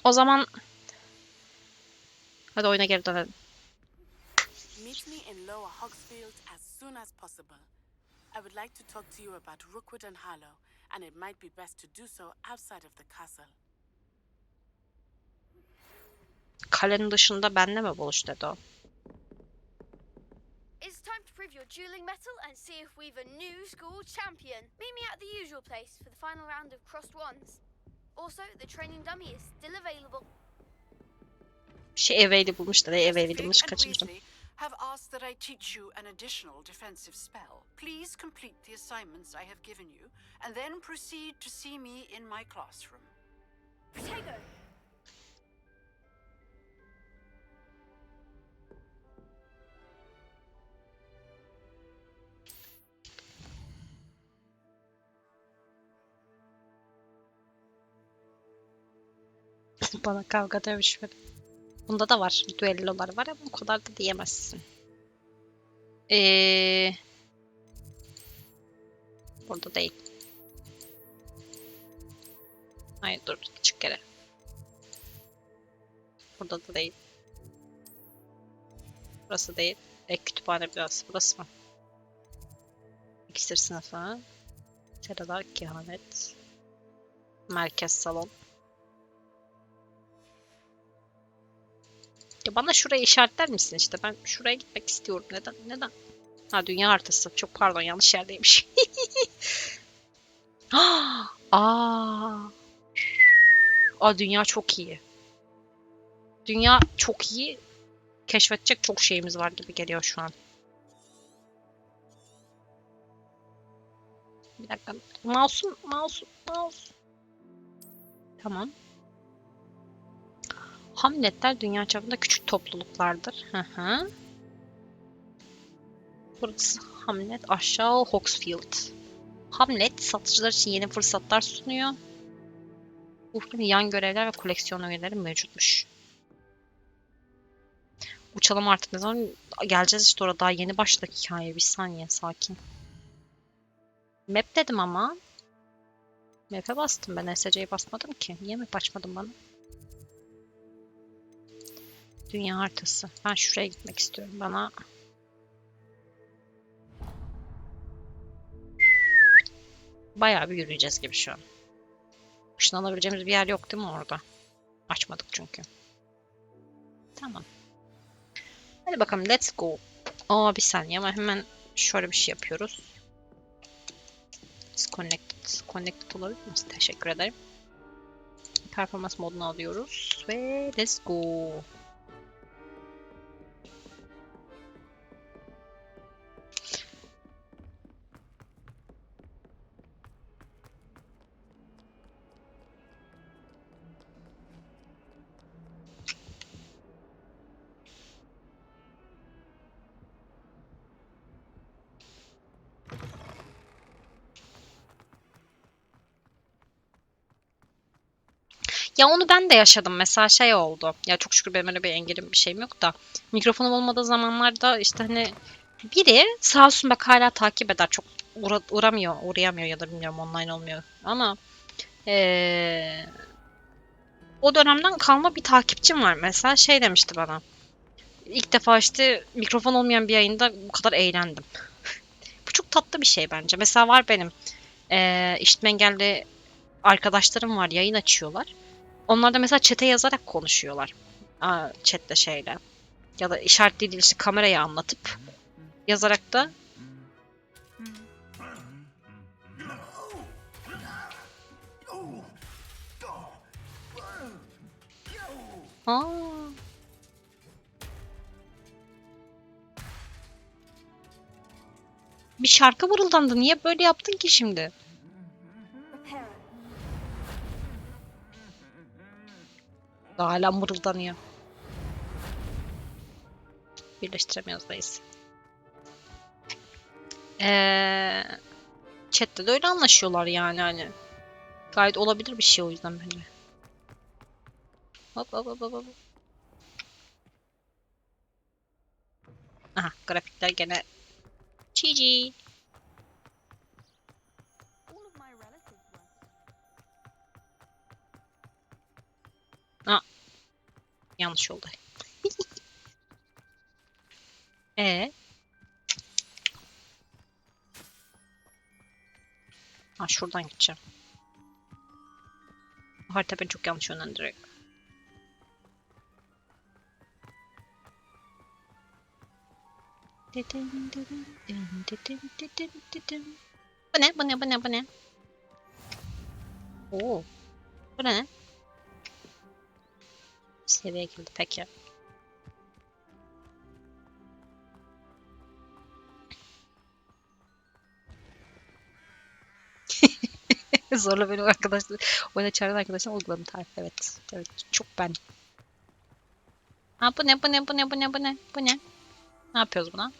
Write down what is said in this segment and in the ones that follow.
O zaman hadi oyuna geri dönelim. Meet me in Lower Hogsfield as soon as possible. I would like to talk to you about Rookwood and Harlow, and it might be best to do so outside of the castle. Kalenin dışında benle mi buluş dedi o. It's time to prove your dueling mettle and see if we've a new school champion. Meet me at the usual place for the final round of crossed wands. Also, the training dummy is still available. Available'mış da available'mış kaçırdım. Have asked that I teach you an additional defensive spell. Please complete the assignments I have given you, and then proceed to see me in my classroom. Protego! Bana kavga dövüş ver. Bunda da var. Düellolar var ama o kadar da diyemezsin. Burada değil. Hayır dur. Çık geri. Burada da değil. Burası değil. Kütüphane biraz. Burası mı? İksir sınıfı. Teralar, kehanet. Merkez salon. Ya bana şurayı işaretler misin işte? Ben şuraya gitmek istiyorum. Neden? Neden? Ha dünya haritası. Çok pardon yanlış yerdeymiş. Aa, dünya çok iyi. Dünya çok iyi. Keşfedecek çok şeyimiz var gibi geliyor şu an. Bir dakika. Mouse. Tamam. Hamletler dünya çapında küçük topluluklardır. Hı hı. Burası Hamlet, aşağı Hogsfield. Hamlet satıcılar için yeni fırsatlar sunuyor. Burada yan görevler ve koleksiyon üyeleri mevcutmuş. Uçalım artık, ne zaman geleceğiz işte orada, daha yeni başladık hikaye. Bir saniye, sakin. Map dedim ama. Map'e bastım ben, SC'ye basmadım ki. Niye map açmadın bana? Dünya haritası. Ben şuraya gitmek istiyorum. Bana bayağı bir yürüyeceğiz gibi şu an. Işınlanabileceğimiz bir yer yok değil mi orada? Açmadık çünkü. Tamam. Hadi bakalım, let's go. Bir saniye ama hemen şöyle bir şey yapıyoruz. Connected olabilir mi? Teşekkür ederim. Performans modunu alıyoruz ve let's go. Ya onu ben de yaşadım. Mesela şey oldu. Ya çok şükür benim öyle bir engelim bir şeyim yok da. Mikrofonum olmadığı zamanlarda işte hani biri sağ olsun bak hala takip eder. Çok uğrayamıyor ya da bilmiyorum, online olmuyor. Ama o dönemden kalma bir takipçim var. Mesela şey demişti bana. İlk defa işte mikrofon olmayan bir yayında bu kadar eğlendim. Bu çok tatlı bir şey bence. Mesela var benim işitme engelli arkadaşlarım var, yayın açıyorlar. Onlar da mesela chat'e yazarak konuşuyorlar. Chat'te şeyle. Ya da işaretli dil işte kameraya anlatıp yazarak da bir şarkı mırıldandı. Niye böyle yaptın ki şimdi? Hala mırıldanıyor. Birleştiremiyoruz dayız. Chat'te de öyle anlaşıyorlar yani hani. Gayet olabilir bir şey o yüzden bence. Hop hop hop hop. Aha, grafikler gene GG. Yanlış oldu. Ha, şuradan gideceğim. Bu harita beni çok yanlış yönlendiriyor. Bu ne? Bu ne? Bu ne? Bu ne? Oo. Bu ne? Seviye girdi peki. Zorla benim arkadaşlar. Oyuna çağıran arkadaşlar uyguladım tarif. Evet. Evet. Çok ben. Ha, bu ne? Bu ne? Bu ne? Bu ne? Bu ne? Bu ne? Ne yapıyoruz buna?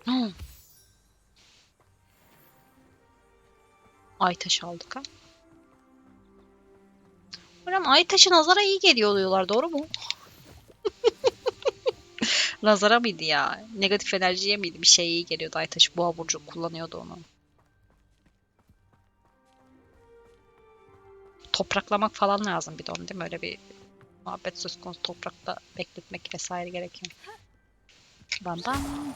Hmm. Ay taşı aldık ha. Hocam ay taşı nazara iyi geliyor diyorlar. Doğru mu? Nazara mıydı ya? Negatif enerjiye miydi? Bir şey iyi geliyordu ay taşı. Boğa burcu kullanıyordu onu. Topraklamak falan lazım bir de onu değil mi? Öyle bir muhabbet söz konusu. Toprakta bekletmek vesaire gerekiyor. Bam bam.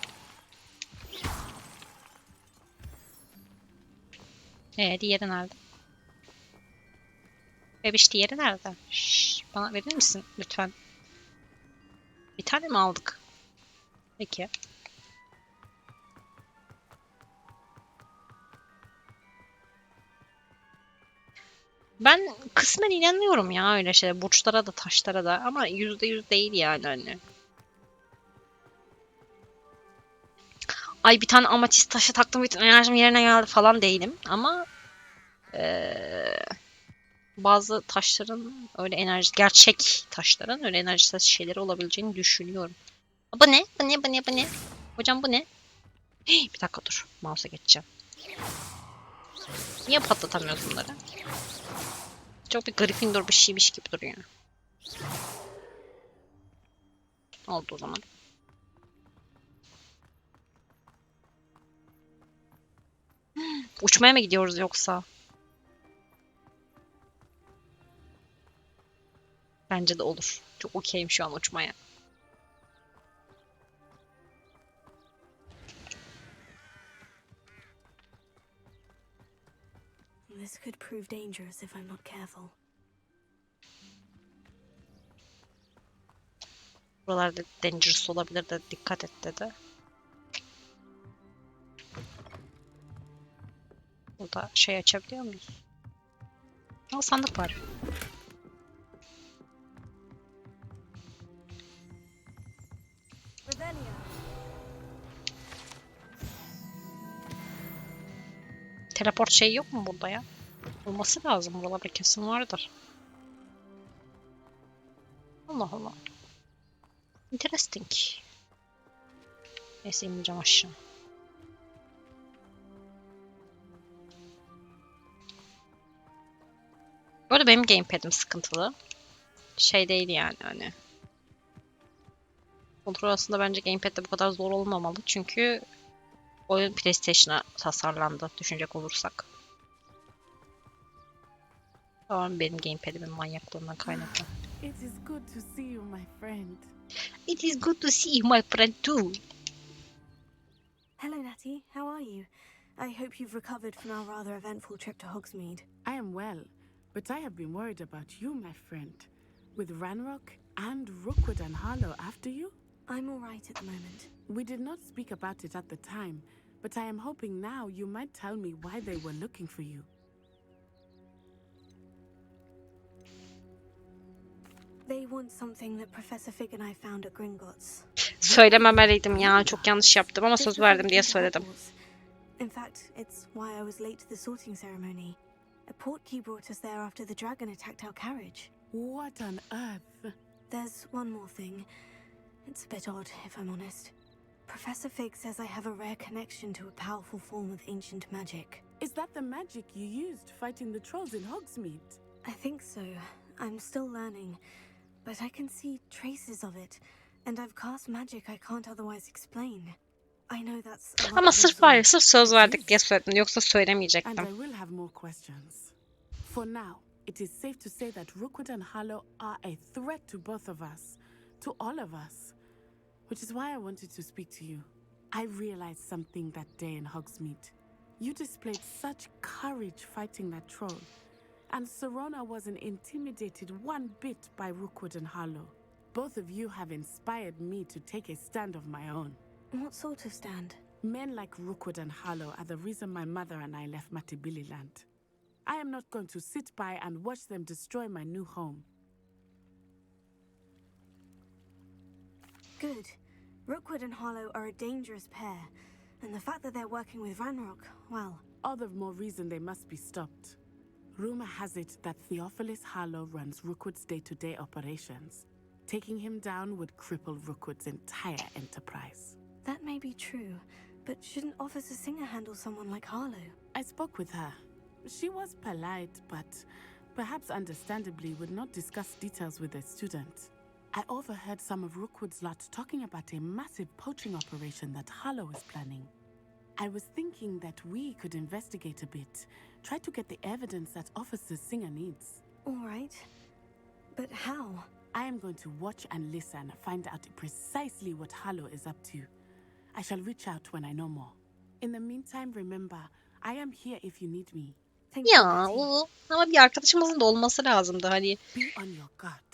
Diğeri nerede? Bebiş diğeri nerede? Şşş, bana verir misin lütfen? Bir tane mi aldık? Peki. Ben kısmen inanıyorum ya öyle şey. Burçlara da taşlara da ama %100 değil yani hani. Ay bir tane amatist taşı taktım bütün enerjim yerine geldi falan değilim ama bazı taşların öyle enerji, gerçek taşların öyle enerjisiz şeyleri olabileceğini düşünüyorum. Bu ne? Bu ne? Bu ne? Bu ne? Hocam bu ne? Hii, bir dakika dur. Mouse'a geçeceğim. Niye patlatamıyoruz bunları? Çok bir Gryffindor bir şeymiş gibi duruyor. Oldu o zaman. Uçmaya mı gidiyoruz yoksa? Bence de olur. Çok okeyim şu an uçmaya. This could prove dangerous if I'm not careful. Buralarda dangerous olabilir de dikkat et dedi. Burada şey açabiliyor muyuz? Aa, sandık var. Teleport şey yok mu burada ya? Olması lazım. Buralarda kesin vardır. Allah Allah. Interesting. Neyse ineceğim aşağı. Bu arada benim gamepad'im sıkıntılı. Şey değil yani hani. Kontrol aslında bence gamepad'de bu kadar zor olmamalı. Çünkü oyun PlayStation'a tasarlandı düşünecek olursak. Tamam benim gamepad'imin manyaklığından kaynaklı. It is good to see you, my friend. It is good to see you, my friend too. Hello, Natty. How are you? I hope you've recovered from our rather eventful trip to Hogsmeade. I am well, but I have been worried about you, my friend. With Ranrock and Rookwood and Harlow after you? I'm all right at the moment. We did not speak about it at the time, but I am hoping now you might tell me why they were looking for you. They want something that Professor Fig and I found at Gringotts. Söylememeliydim ya. Çok yanlış yaptım ama söz verdim diye söyledim. In fact, it's why I was late to the sorting ceremony. A portkey brought us there after the dragon attacked our carriage. What on earth? There's one more thing. It's a bit odd, if I'm honest. Professor Fig says I have a rare connection to a powerful form of ancient magic. Is that the magic you used fighting the trolls in Hogsmeade? I think so. I'm still learning, but I can see traces of it, and I've cast magic I can't otherwise explain. I know that's a lot Ama of sırf var ya, resolve. sırf söz verdik diye söyledim. Yoksa And söylemeyecektim. I will have more questions. For now, It is safe to say that Rookwood and Harlow are a threat to both of us, to all of us. Which is why I wanted to speak to you. I realized something that day in Hogsmeade. You displayed such courage fighting that troll, and Serona wasn't intimidated one bit by Rookwood and Harlow. Both of you have inspired me to take a stand of my own. What sort of stand? Men like Rookwood and Harlow are the reason my mother and I left Matibililand. I am not going to sit by and watch them destroy my new home. Good. Rookwood and Harlow are a dangerous pair, and the fact that they're working with Ranrock, well... All the more reason they must be stopped. Rumor has it that Theophilus Harlow runs Rookwood's day-to-day operations. Taking him down would cripple Rookwood's entire enterprise. That may be true, but shouldn't Officer Singer handle someone like Harlow? I spoke with her. She was polite, but perhaps understandably would not discuss details with a student. I overheard some of Rookwood's lot talking about a massive poaching operation that Harlow is planning. I was thinking that we could investigate a bit, try to get the evidence that Officer Singer needs. All right. But how? I am going to watch and listen, find out precisely what Harlow is up to. I shall reach out when I know more. In the meantime, remember, I am here if you need me. Thank you, Ya Betty. o ama bir arkadaşımızın da olması lazımdı hani. Be on your guard.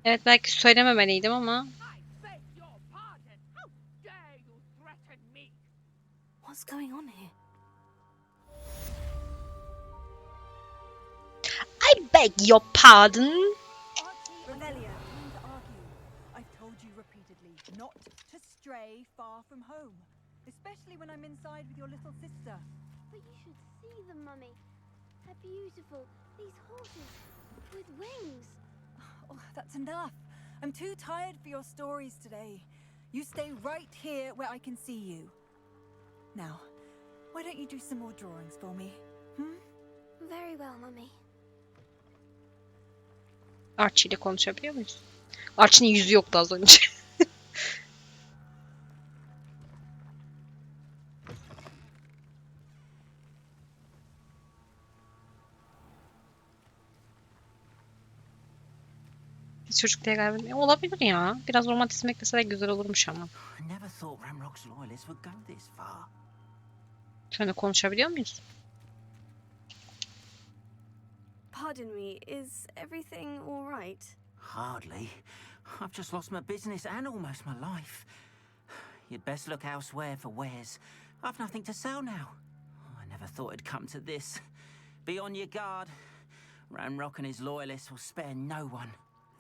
Evet belki söylememeliydim ama. I beg your pardon. How dare you threaten me? What's going on here? I beg your pardon. Revelio. To argue. I've told you repeatedly not to stray far from home, especially when I'm inside with your little sister. But you should see them, Mummy. They're beautiful. These horses with wings. Oh, that's enough. I'm too tired for your stories today. You stay right here where I can see you. Now, why don't you do some more drawings for me? Very well, Mummy. Archie ile konuşabiliyor muyuz? Archie'nin yüzü yoktu az önce. Çocuk diye galiba. Olabilir ya. Biraz romantizm eklese de güzel olurmuş ama. I never thought Ranrock's loyalists would go this far. Şöyle konuşabiliyor muyuz? Pardon me, is everything all right? Hardly. I've just lost my business and almost my life. You'd best look elsewhere for wares. I've nothing to sell now. I never thought it'd come to this. Be on your guard. Ranrock and his loyalists will spare no one.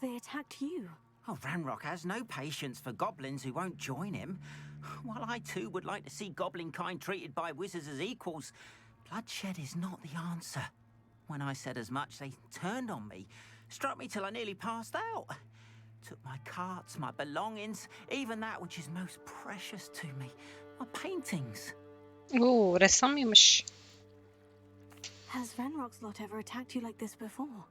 They attacked you. Oh, Ranrock has no patience for goblins who won't join him. While I too would like to see goblin kind treated by wizards as equals, bloodshed is not the answer. When I said as much, they turned on me, struck me till I nearly passed out. Took my carts, my belongings, even that which is most precious to me, my paintings. Oo, ressam mıymış? Has Ranrock's lot ever attacked you like this before?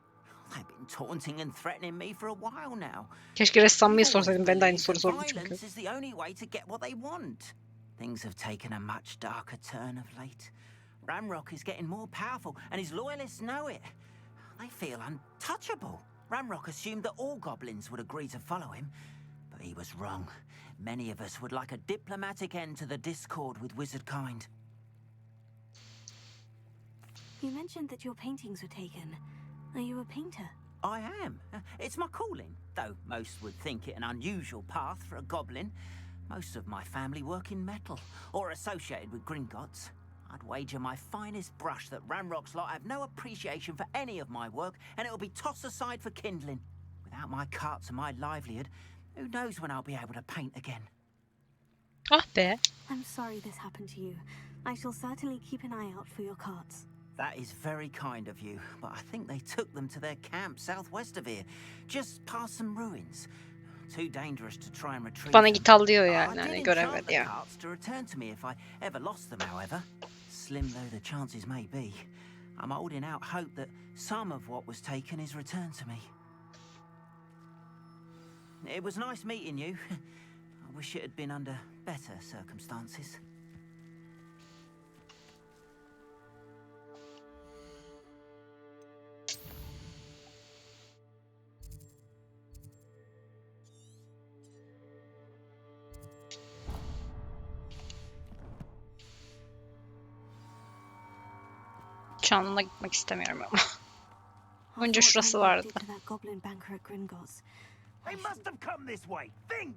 They've been taunting and threatening me for a while now. Keşke ressamlığı I've always sorsaydım. Ben de aynı believed soru that sordum çünkü. violence is the only way to get what they want. Things have taken a much darker turn of late. Ranrock is getting more powerful, and his loyalists know it. They feel untouchable. Ranrock assumed that all goblins would agree to follow him, but he was wrong. Many of us would like a diplomatic end to the discord with wizard kind. You mentioned that your paintings were taken. Are you a painter? I am. It's my calling, though most would think it an unusual path for a goblin. Most of my family work in metal, or associated with Gringotts. I'd wager my finest brush that Ranrock's lot have no appreciation for any of my work, and it'll be tossed aside for kindling. Without my carts and my livelihood, who knows when I'll be able to paint again? Ah be. I'm sorry this happened to you. I shall certainly keep an eye out for your carts. That is very kind of you, but I think they took them to their camp southwest of here, just past some ruins. Too dangerous to try and retrieve Bana them. git al diyor I yani. did Hani enchant göremedi the ya. carts to return to me if I ever lost them, however. Slim though the chances may be, I'm holding out hope that some of what was taken is returned to me. It was nice meeting you. I wish it had been under better circumstances. Şu an ona gitmek istemiyorum ama. I Önce thought şurası I vardı. lived to that goblin banker at Gringotts. They must have come this way. Think!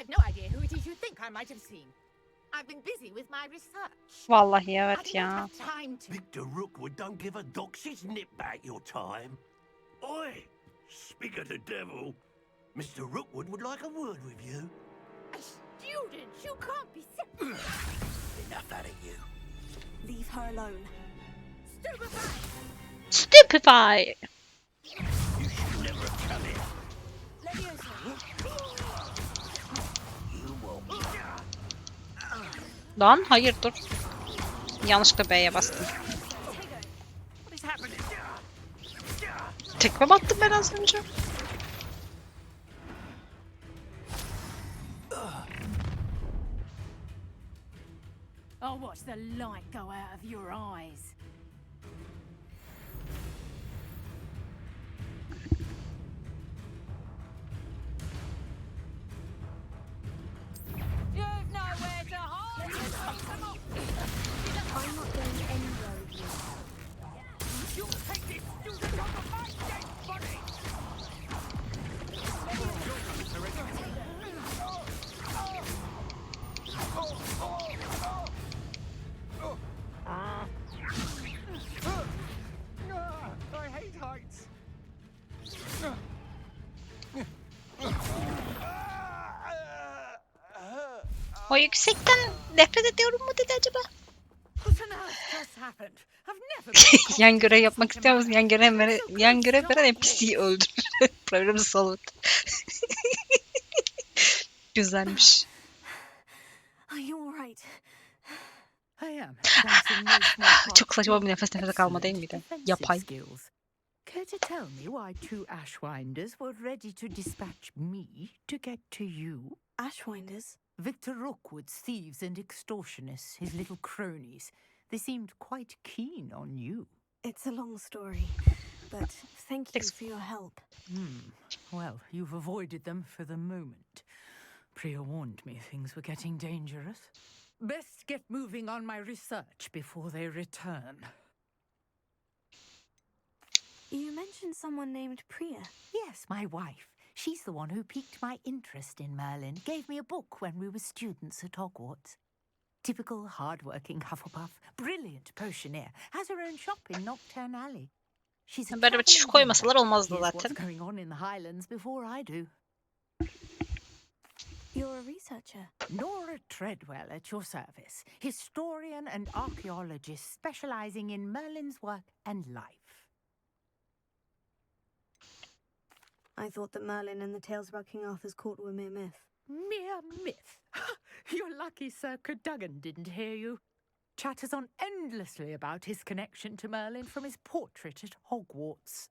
I've no idea who it is you think I might have seen. I've been busy with my research. Vallahi I evet didn't ya. have time to. Victor Rookwood don't give a doxy's nip back your time. Oi! Speak of the devil. Mr. Rookwood would like a word with you. A student? You can't be Enough out of you. Leave her alone. stupefied. Stupefy. You should never have come here. Leviosa. You won't. Lan hayır dur. Yanlışlıkla B'ye bastım. What is happening? Tekme battım ben az önce. I'll watch the light go out of your eyes. You've nowhere to hide. I'm not going anywhere with you. You take this student off of my dead body! I hate heights. O yüksekten nefret ediyorum mu dedi acaba? What on earth just happened? I've never been Yan görev yapmak istiyor musun? Yan görev veren NPC'yi öldürür. Problemi solved. Güzelmiş. Are you alright? I am. Thanks in no small part Çok saçma bir to nefes nefese kalma değil miydi? defensive Yapay. skills. Care to tell me why two Ashwinders were ready to dispatch me to get to you? Ashwinders? Victor Rookwood's thieves and extortionists, his little cronies. They seemed quite keen on you. It's a long story, but thank you for your help. Well, you've avoided them for the moment. Priya warned me things were getting dangerous. Best get moving on my research before they return. You mentioned someone named Priya. Yes, my wife. She's the one who piqued my interest in Merlin, gave me a book when we were students at Hogwarts. Typical hard-working Hufflepuff, brilliant potioneer, has her own shop in Nocturne Alley. She's a Böyle bir çift travelling koymasalar healer. olmazdı Hears what's zaten. going on in the Highlands before I do. You're a researcher. Nora Treadwell at your service, historian and archaeologist specializing in Merlin's work and life. I thought that Merlin and the tales about King Arthur's court were mere myth. Mere myth. You're lucky Sir Cadogan didn't hear you. Chatters on endlessly about his connection to Merlin from his portrait at Hogwarts.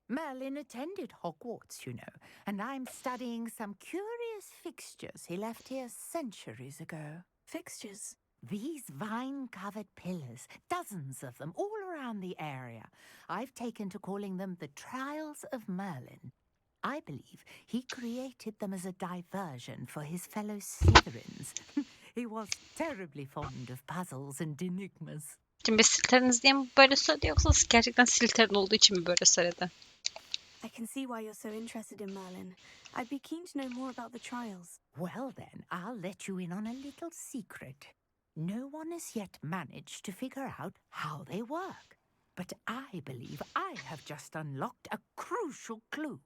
Merlin attended Hogwarts, you know, and I'm studying some curious fixtures he left here centuries ago. Fixtures? These vine-covered pillars, dozens of them all around the area. I've taken to calling them the Trials of Merlin. I believe he created them as a diversion for his fellow Slytherins. He was terribly fond of puzzles and enigmas. Şimdi biz Slytheriniz diye mi böyle söyledi yoksa gerçekten Slytherin olduğu için mi böyle söyledi? I can see why you're so interested in Merlin. I'd be keen to know more about the trials. Well then, I'll let you in on a little secret. No one has yet managed to figure out how they work. But I believe I have just unlocked a crucial clue.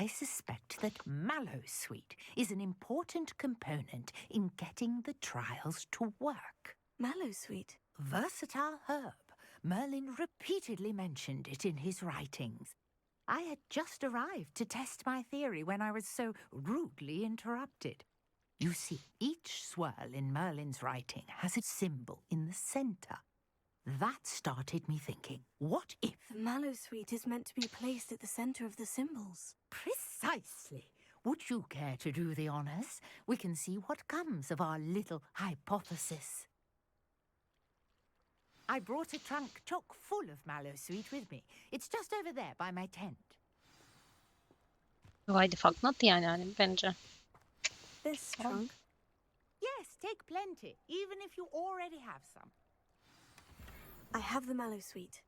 I suspect that Mallowsweet is an important component in getting the trials to work. Mallowsweet? Versatile herb. Merlin repeatedly mentioned it in his writings. I had just arrived to test my theory when I was so rudely interrupted. You see, each swirl in Merlin's writing has a symbol in the center. That started me thinking, what if... The Mallowsweet is meant to be placed at the center of the symbols. Precisely. Would you care to do the honors? We can see what comes of our little hypothesis. I brought a trunk chock full of Mallowsweet with me. It's just over there by my tent. Why the fuck not yani bence. This trunk? Yes, take plenty, even if you already have some. I have the mallow sweet.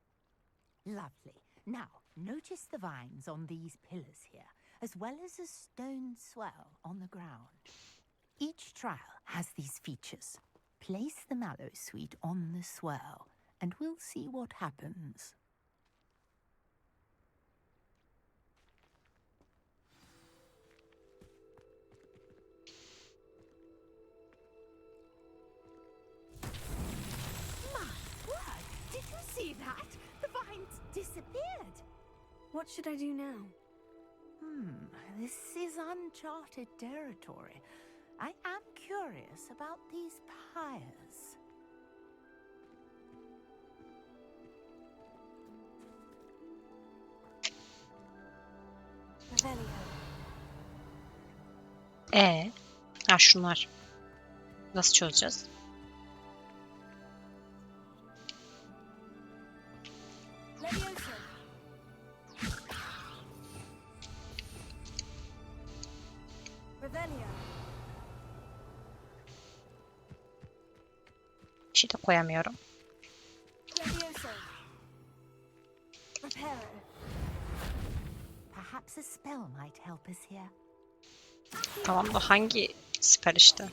Lovely. Now, notice the vines on these pillars here, as well as a stone swell on the ground. Each trial has these features. Place the mallow sweet on the swell, and we'll see what happens. Did you see that? The vines disappeared. What should I do now? This is uncharted territory. I am curious about these pyres. Revelio. Ha şunlar. Nasıl çözeceğiz? Levioso. Revelio. Bir şey de koyamıyorum. Levioso. Reparo. Perhaps a spell might help us here. Tamam da hangi siper işte?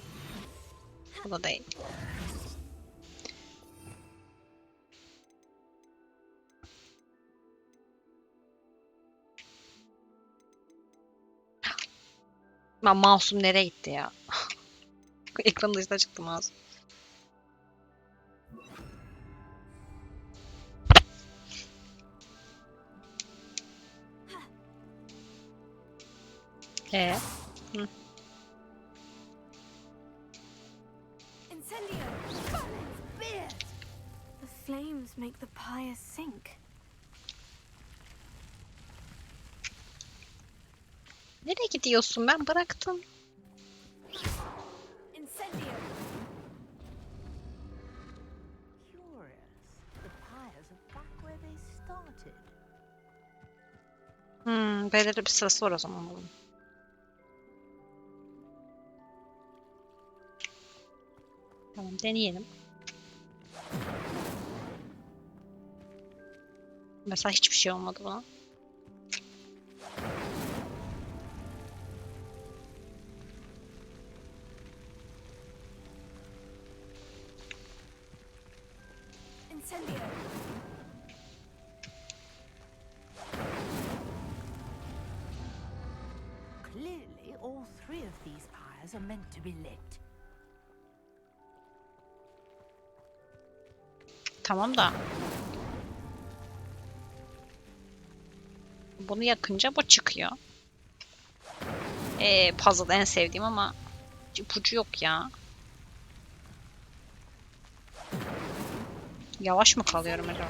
Bu da değil. Ben mouse'um nereye gitti ya? Ekranın dışına çıktı mouse. Hı. Incendio. Beard. The flames make the pyre sink. Nereye gidiyorsun? Ben bıraktım. Incendio. Curious. The pyres are back where they started. Belirli bir sırası var o zaman bunun. Tamam, deneyelim. Mesela hiçbir şey olmadı buna. Incendio. Clearly, all three of these pyres are meant to be lit. Tamam da. Bunu yakınca bu çıkıyor. Puzzle en sevdiğim ama ipucu yok ya. Yavaş mı kalıyorum acaba?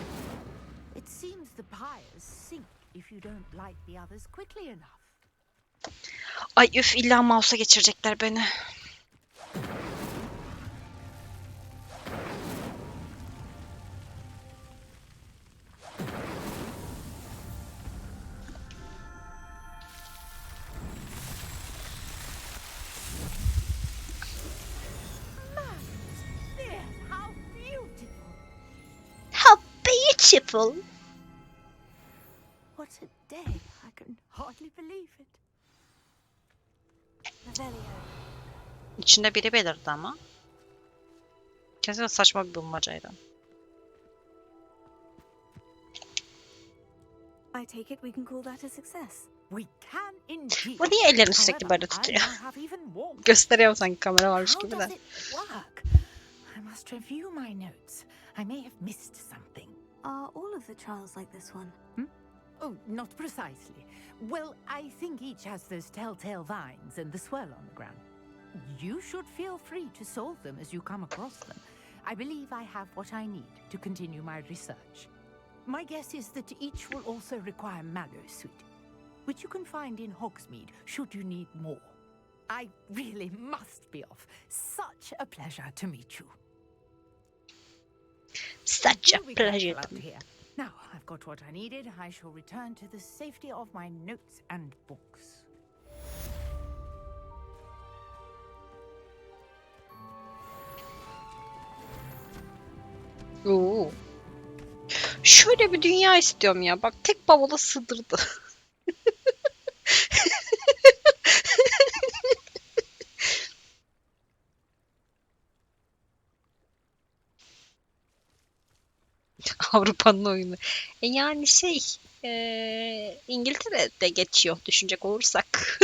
It seems the pyres sink if you don't light the others quickly enough. Ay üf, illa mouse'a geçirecekler beni. How beautiful! How beautiful. What a day! I can hardly believe it. Revelio. İçinde biri belirdi ama. Kesinlikle saçma bir bulmacaydı. I take it we can call that a success. We can indeed. Bu niye ellerini sürekli böyle However, I tutuyor? now have even more. Gösteriyorum sanki kamera varmış How gibi does de. it work? I must review my notes. I may have missed something. Are all of the trials like this one? Oh, not precisely. Well, I think each has those telltale vines and the swirl on the ground. You should feel free to solve them as you come across them. I believe I have what I need to continue my research. My guess is that each will also require mallow sweet, which you can find in Hogsmeade should you need more. I really must be off. Such a pleasure to meet you. Such a Here we go, pleasure to out me. here. Now I've got what I needed. I shall return to the safety of my notes and books. Oo. Şöyle bir dünya istiyorum ya. Bak tek bavula sığdırdı. Avrupa'nın oyunu. Yani İngiltere'de geçiyor düşünecek olursak.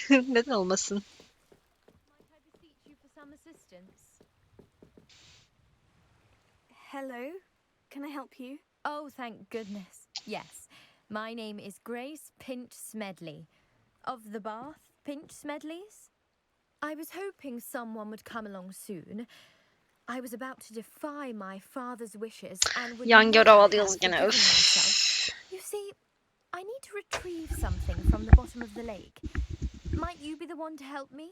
Neden olmasın? Hello, can I help you? Oh, thank goodness. Yes. My name is Grace Pinch Smedley. Of the Bath Pinch Smedleys? I was hoping someone would come along soon. I was about to defy my father's wishes and would Yan never görev have alıyoruz gene. forgiven Öf. myself. You see, I need to retrieve something from the bottom of the lake. Might you be the one to help me?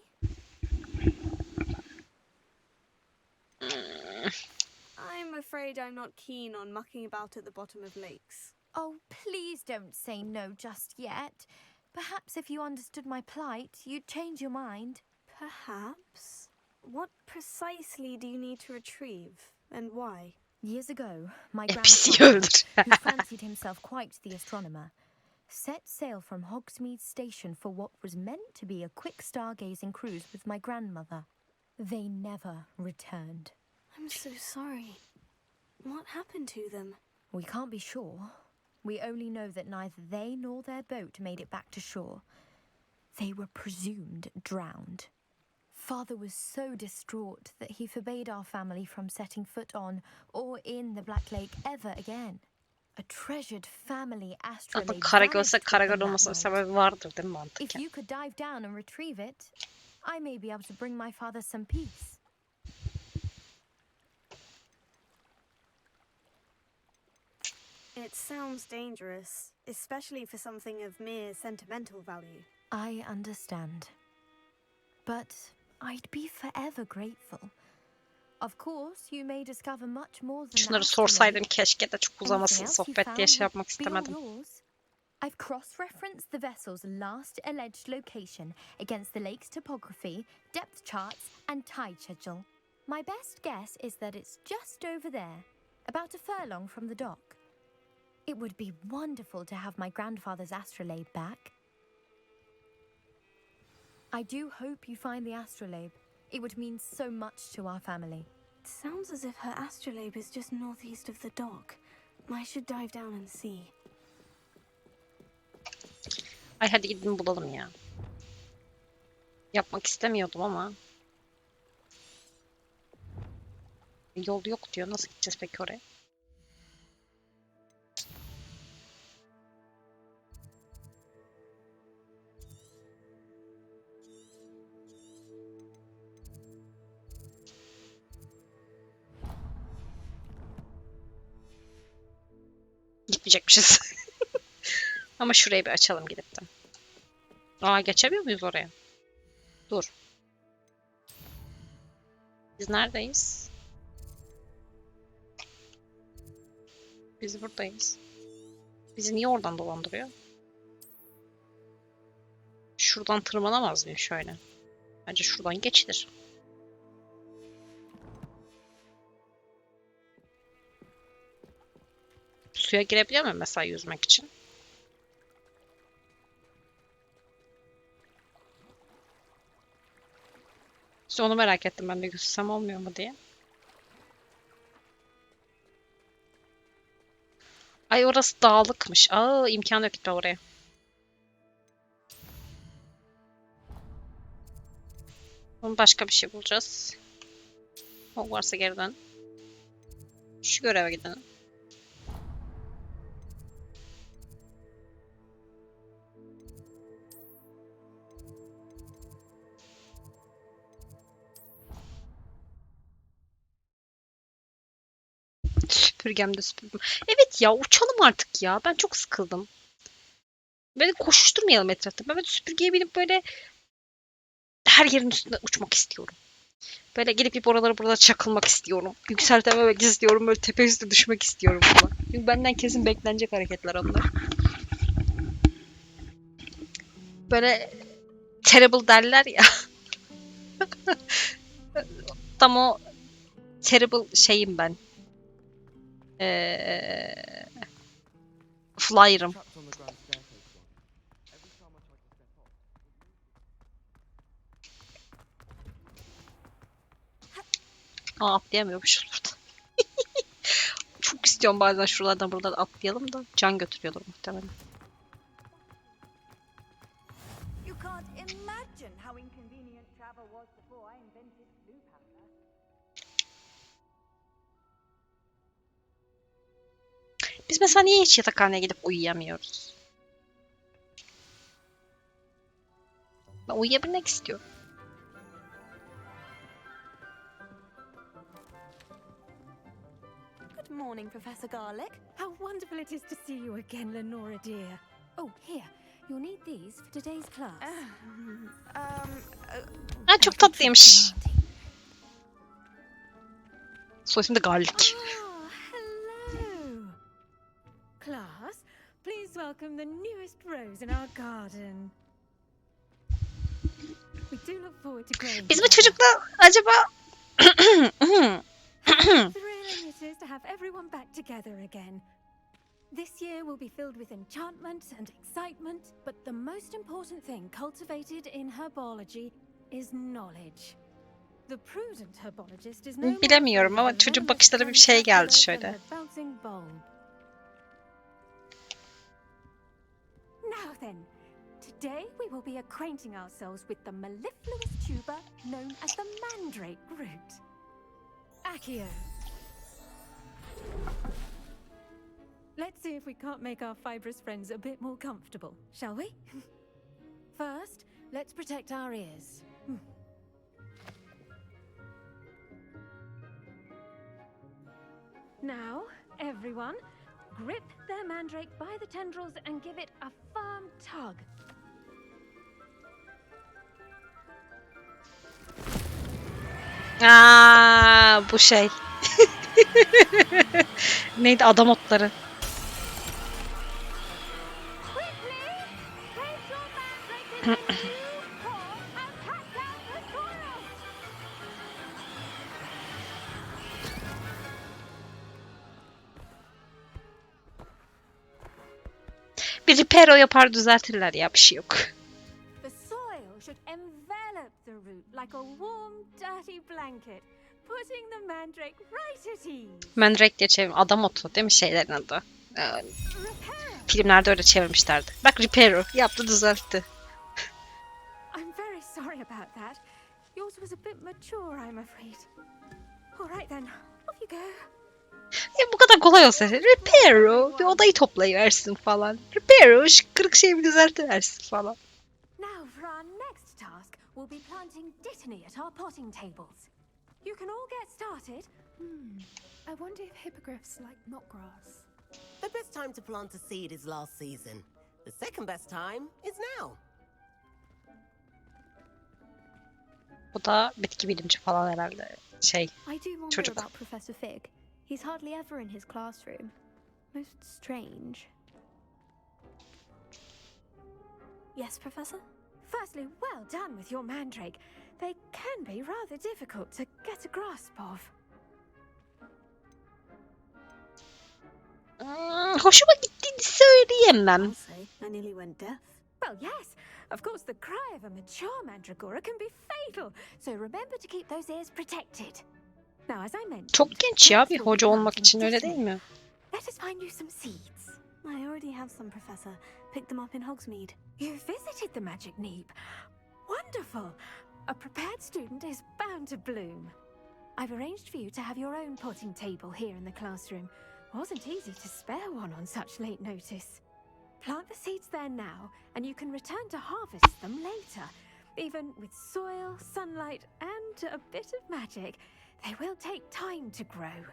I'm afraid I'm not keen on mucking about at the bottom of lakes. Oh, please don't say no just yet. Perhaps if you understood my plight, you'd change your mind. Perhaps? What precisely do you need to retrieve, and why? Years ago, my Hepsi grandfather, öldür. who fancied himself quite the astronomer, set sail from Hogsmeade Station for what was meant to be a quick stargazing cruise with my grandmother. They never returned. I'm so sorry. What happened to them? We can't be sure. We only know that neither they nor their boat made it back to shore. They were presumed drowned. Father was so distraught that he forbade our family from setting foot on or in the Black Lake ever again. A treasured family astrolabe. Zaten kara vanished görse with kara them göl that olmasının night. sebebi vardır değil mi If mantıken? you could dive down and retrieve it, I may be able to bring my father some peace. It sounds dangerous, especially for something of mere sentimental value. I understand. But I'd be forever grateful. Of course, you may discover much more than Şunları that sorsaydım today. keşke de çok uzamasın Anything else you sohbet diye found şey yapmak would be all istemedim. yours. I've cross-referenced the vessel's last alleged location against the lake's topography, depth charts, and tide schedule. My best guess is that it's just over there, about a furlong from the dock. It would be wonderful to have my grandfather's astrolabe back. I do hope you find the astrolabe. It would mean so much to our family. It sounds as if her astrolabe is just northeast of the dock. I should dive down and see. Ay hadi gidin bulalım ya. Yapmak istemiyordum ama. Yol yok diyor. Nasıl gideceğiz peki oraya? Gitmeyecekmişiz. Ama şurayı bir açalım gidip de. Aa geçemiyor muyuz oraya? Dur. Biz neredeyiz? Biz buradayız. Bizi niye oradan dolandırıyor? Şuradan tırmanamaz mıyım şöyle? Bence şuradan geçilir. Suya girebiliyor muyum mesela yüzmek için? İşte onu merak ettim ben de yüzsem olmuyor mu diye. Ay orası dağlıkmış. Aa imkanı yok gitme oraya. Bunu başka bir şey bulacağız. Hogwarts'a geri dön. Şu göreve gidelim. Süpürgemde süpürdüm. Evet ya uçalım artık ya. Ben çok sıkıldım. Böyle koşuşturmayalım etrafta. Ben böyle süpürgeye binip böyle her yerin üstünde uçmak istiyorum. Böyle gelip oralara çakılmak istiyorum. Yükseltememek istiyorum. Böyle tepe üstü düşmek istiyorum falan. Çünkü benden kesin beklenecek hareketler onlar. Böyle terrible derler ya. Tam o terrible şeyim ben. Flyer'ım. Atlayamıyormuşuz burada. Çok istiyorum bazen şuralardan buradan atlayalım da can götürüyorlar muhtemelen. You can't imagine how inconvenient travel was before I invented blue powder. Biz mesela niye hiç yatakhaneye gidip uyuyamıyoruz? Ben uyuyabilmek istiyorum. Good morning, Professor Garlic. How wonderful it is to see you again, Lenora dear. Oh, here. You'll need these for today's class. Ha, çok tatlıymış. Soy ismi de Garlic. Hello. Class, please welcome the newest rose in our garden. We do look forward to growing. Biz bu çocukla acaba Thrilling it is to have everyone back together again. This year will be filled with enchantment and excitement, but the most important thing cultivated in herbology is knowledge. The prudent herbologist is no more bilemiyorum ama afraid of çocuğun venomous bakışlarına bir şey geldi caterpillar şöyle. than the bouncing bulb. Now then, today we will be acquainting ourselves with the mellifluous tuber known as the mandrake root. Accio. Let's see if we can't make our fibrous friends a bit more comfortable, shall we? First, let's protect our ears. Now, everyone, grip their mandrake by the tendrils and give it a firm tug. Bu şey. Neydi, adam otları. Bir reparo yapar düzeltirler ya, bir şey yok. The soil should envelop the root like a warm, dirty blanket, putting the mandrake right at ease. Mandrake diye adam otu değil mi şeylerin adı? Filmlerde öyle çevirmişlerdi. Bak reparo yaptı, düzeltti. I'm very sorry about that. Yours was a bit mature, I'm afraid. All right then, off you go. Ya bu kadar kolay olsa reparo bir odayı toplayıversin falan. Reparo şu kırık şeyi bir düzeltiversin falan. Now for our next task, we'll be planting dittany at our potting tables. You can all get started. I wonder if hippogriffs like knotgrass. The best time to plant a seed is last season. The second best time is now. Bu da bitki bilimci falan herhalde. I do wonder çocuk. about Professor Fig. He's hardly ever in his classroom. Most strange. Yes, Professor? Firstly, well done with your mandrake. They can be rather difficult to get a grasp of. Hoşuma gittiğini söyleyemem. I'll say, I nearly went deaf. Well, yes. Of course, the cry of a mature mandragora can be fatal, so remember to keep those ears protected. Now, as I mentioned, Çok genç ya bir hoca olmak için, öyle değil mi? let us find you some seeds. I already have some, Professor. Picked them up in Hogsmeade. You visited the Magic Neep. Wonderful. A prepared student is bound to bloom. I've arranged for you to have your own potting table here in the classroom. Wasn't easy to spare one on such late notice. Plant the seeds there now, and you can return to harvest them later. Even with soil, sunlight, and a bit of magic, they will take time to grow.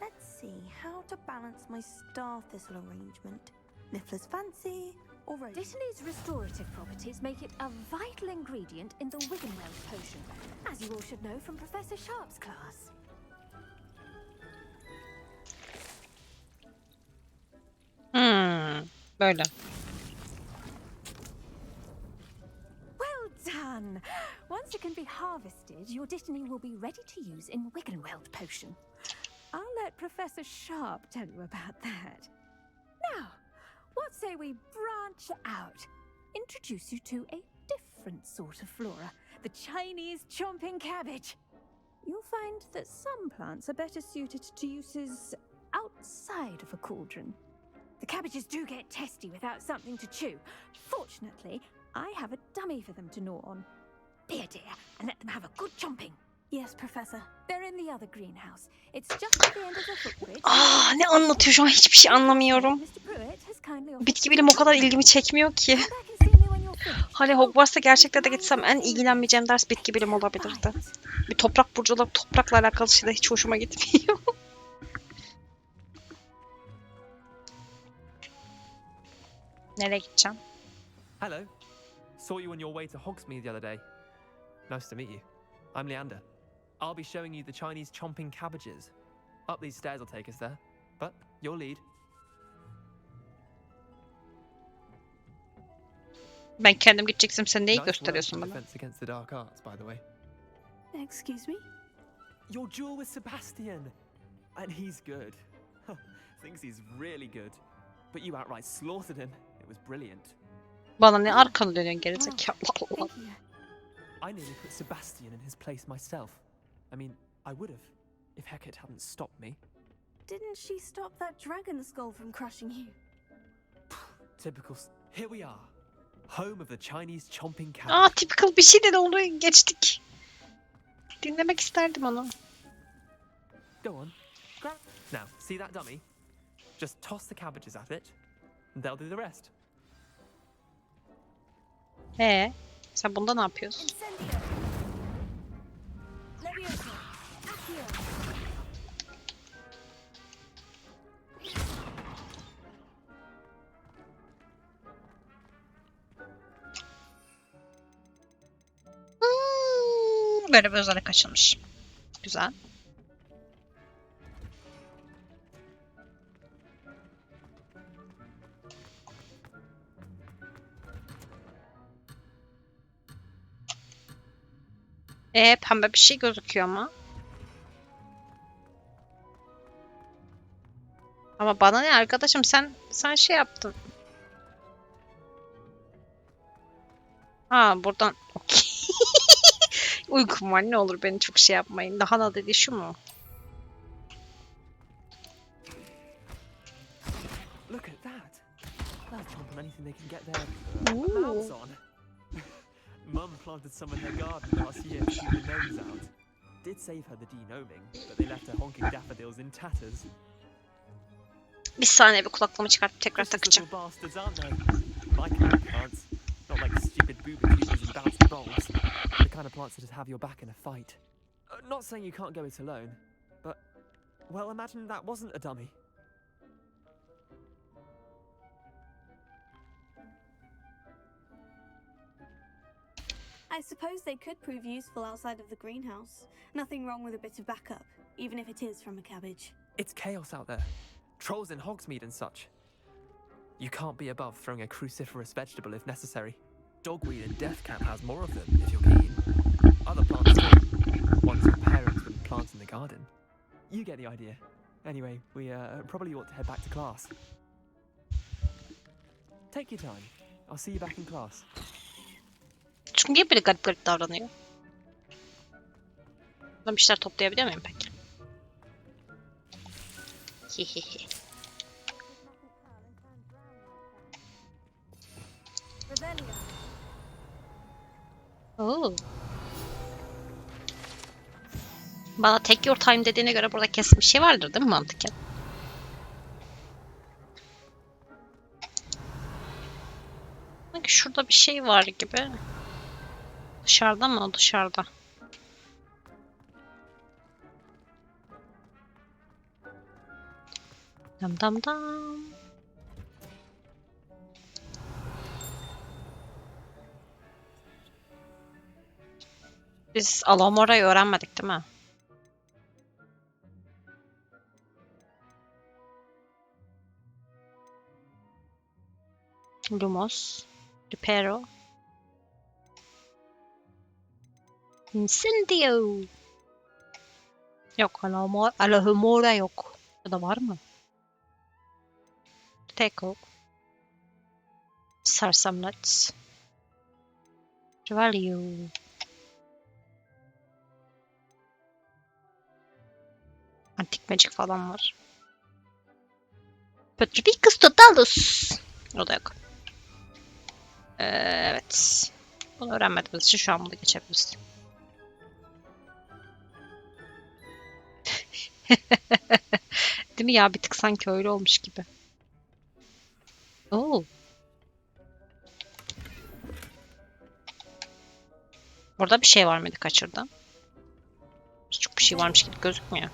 Let's see how to balance my star thistle arrangement. Niffler's fancy or rose? Dittany's restorative properties make it a vital ingredient in the Wiggenweld potion, as you all should know from Professor Sharp's class. Böyle. Well done! Once it can be harvested, your Dittany will be ready to use in Wiggenweld potion. Our let Professor Sharp tell you about that. Now, what say we branch out? Introduce you to a different sort of flora, the Chinese chomping cabbage. You'll find that some plants are better suited to uses outside of a cauldron. The cabbages do get testy without something to chew. Fortunately, I have a dummy for them to gnaw on. Be a dear and let them have a good chomping. Yes, Professor. They're in the other greenhouse. It's just at the end of the footbridge. Ne anlatıyor şu an, hiçbir şey anlamıyorum. Mr. Pruitt has kindly offered Bitki bilim o kadar ilgimi çekmiyor ki. come back and see me when you're finished. Hani Hogwarts'ta gerçekten de gitsem en ilgilenmeyeceğim ders bitki bilim olabilirdi. Bir toprak burcu olarak toprakla alakalı şey de hiç hoşuma gitmiyor. Nereye gideceğim? Hello. Saw you on your way to Hogsmeade the other day. Nice to meet you. I'm Leander. I'll be showing you the Chinese chomping cabbages. Up these stairs will take us there. But your lead. Ben kendim gideceksem sen neyi Nice gösteriyorsun work in bana? defense against the dark arts, by the way. Excuse me? Your duel with Sebastian. And he's good. Thinks he's really good. But you outright slaughtered him. It was brilliant. Bana ne arkanı dönüyorsun gerizekalı. Thank you. I nearly put Sebastian in his place myself. I mean, I would have, if Hecate hadn't stopped me. Didn't she stop that dragon skull from crushing you? Typical. Here we are. Home of the Chinese chomping cabbage. Typical bir şey de oldu, geçtik. Dinlemek isterdim onu. Go on. Grab. Now, see that dummy? Just toss the cabbages at it, and they'll do the rest. Sen bunda ne yapıyorsun? Incendio. Levioso. Accio. Böyle bir özellik açılmış. Güzel. Pembe bir şey gözüküyor ama. Ama bana ne arkadaşım, sen şey yaptın. Buradan. Okey. Uykum var, ne olur beni çok şey yapmayın. Daha ne dedi şu mu? Look at that. They'll chomp on anything they can get their mouths on. Mum planted some in her garden last year to keep the gnomes out. Did save her the de-gnoming, but they left her honking daffodils in tatters. Bir saniye, bir kulaklığımı çıkartıp tekrar takacağım. Little bastards, aren't they? My kind of plants. Not like stupid booby tubers and bouncy balls. The kind of plants that have your back in a fight. Not saying you can't go it alone, but, well, imagine that wasn't a dummy. I suppose they could prove useful outside of the greenhouse. Nothing wrong with a bit of backup, even if it is from a cabbage. It's chaos out there. Trolls in Hogsmeade and such. You can't be above throwing a cruciferous vegetable if necessary. Dogweed and deathcap has more of them, if you're keen. Other plants too. Ones your parents wouldn't plant in the garden. You get the idea. Anyway, we probably ought to head back to class. Take your time. I'll see you back in class. Çünkü niye böyle garip garip davranıyor? Ben bir şeyler toplayabiliyor muyum peki? Hihihi. Bana take your time dediğine göre burada kesin bir şey vardır değil mi mantıken? Sanki şurada bir şey var gibi. Dışarıda mı o? Dışarıda. Dam dam dam. Biz Alamora'yı öğrenmedik değil mi? Lumos. Ripero. Incendio. Yok, Alamora yok. Burada var mı? Take oak. Sersemlet. Value. Antik magic falan var. Petrificus totalus. O da yok. Evet. Bunu öğrenmediğimiz için şu an bunu geçebiliriz. Değil mi ya? Bir tık sanki öyle olmuş gibi. Oo. Burada bir şey var mıydı kaçırdım? Çok bir şey varmış gibi gözükmüyor.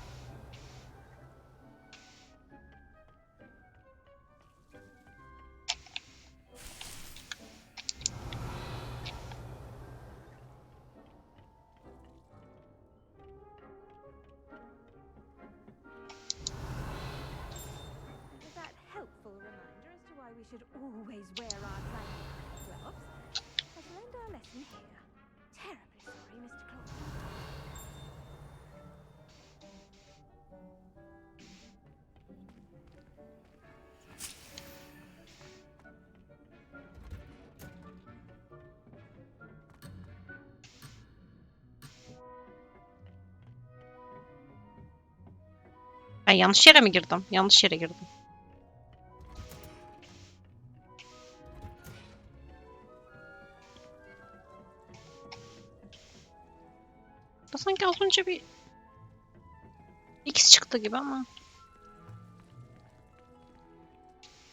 That helpful reminder as to why we should always wear our gloves. I shall end our lesson here. Terribly sorry, Mr. Claus. Ben yanlış yere mi girdim? Yanlış yere girdim. Da sanki az önce bir X çıktı gibi ama.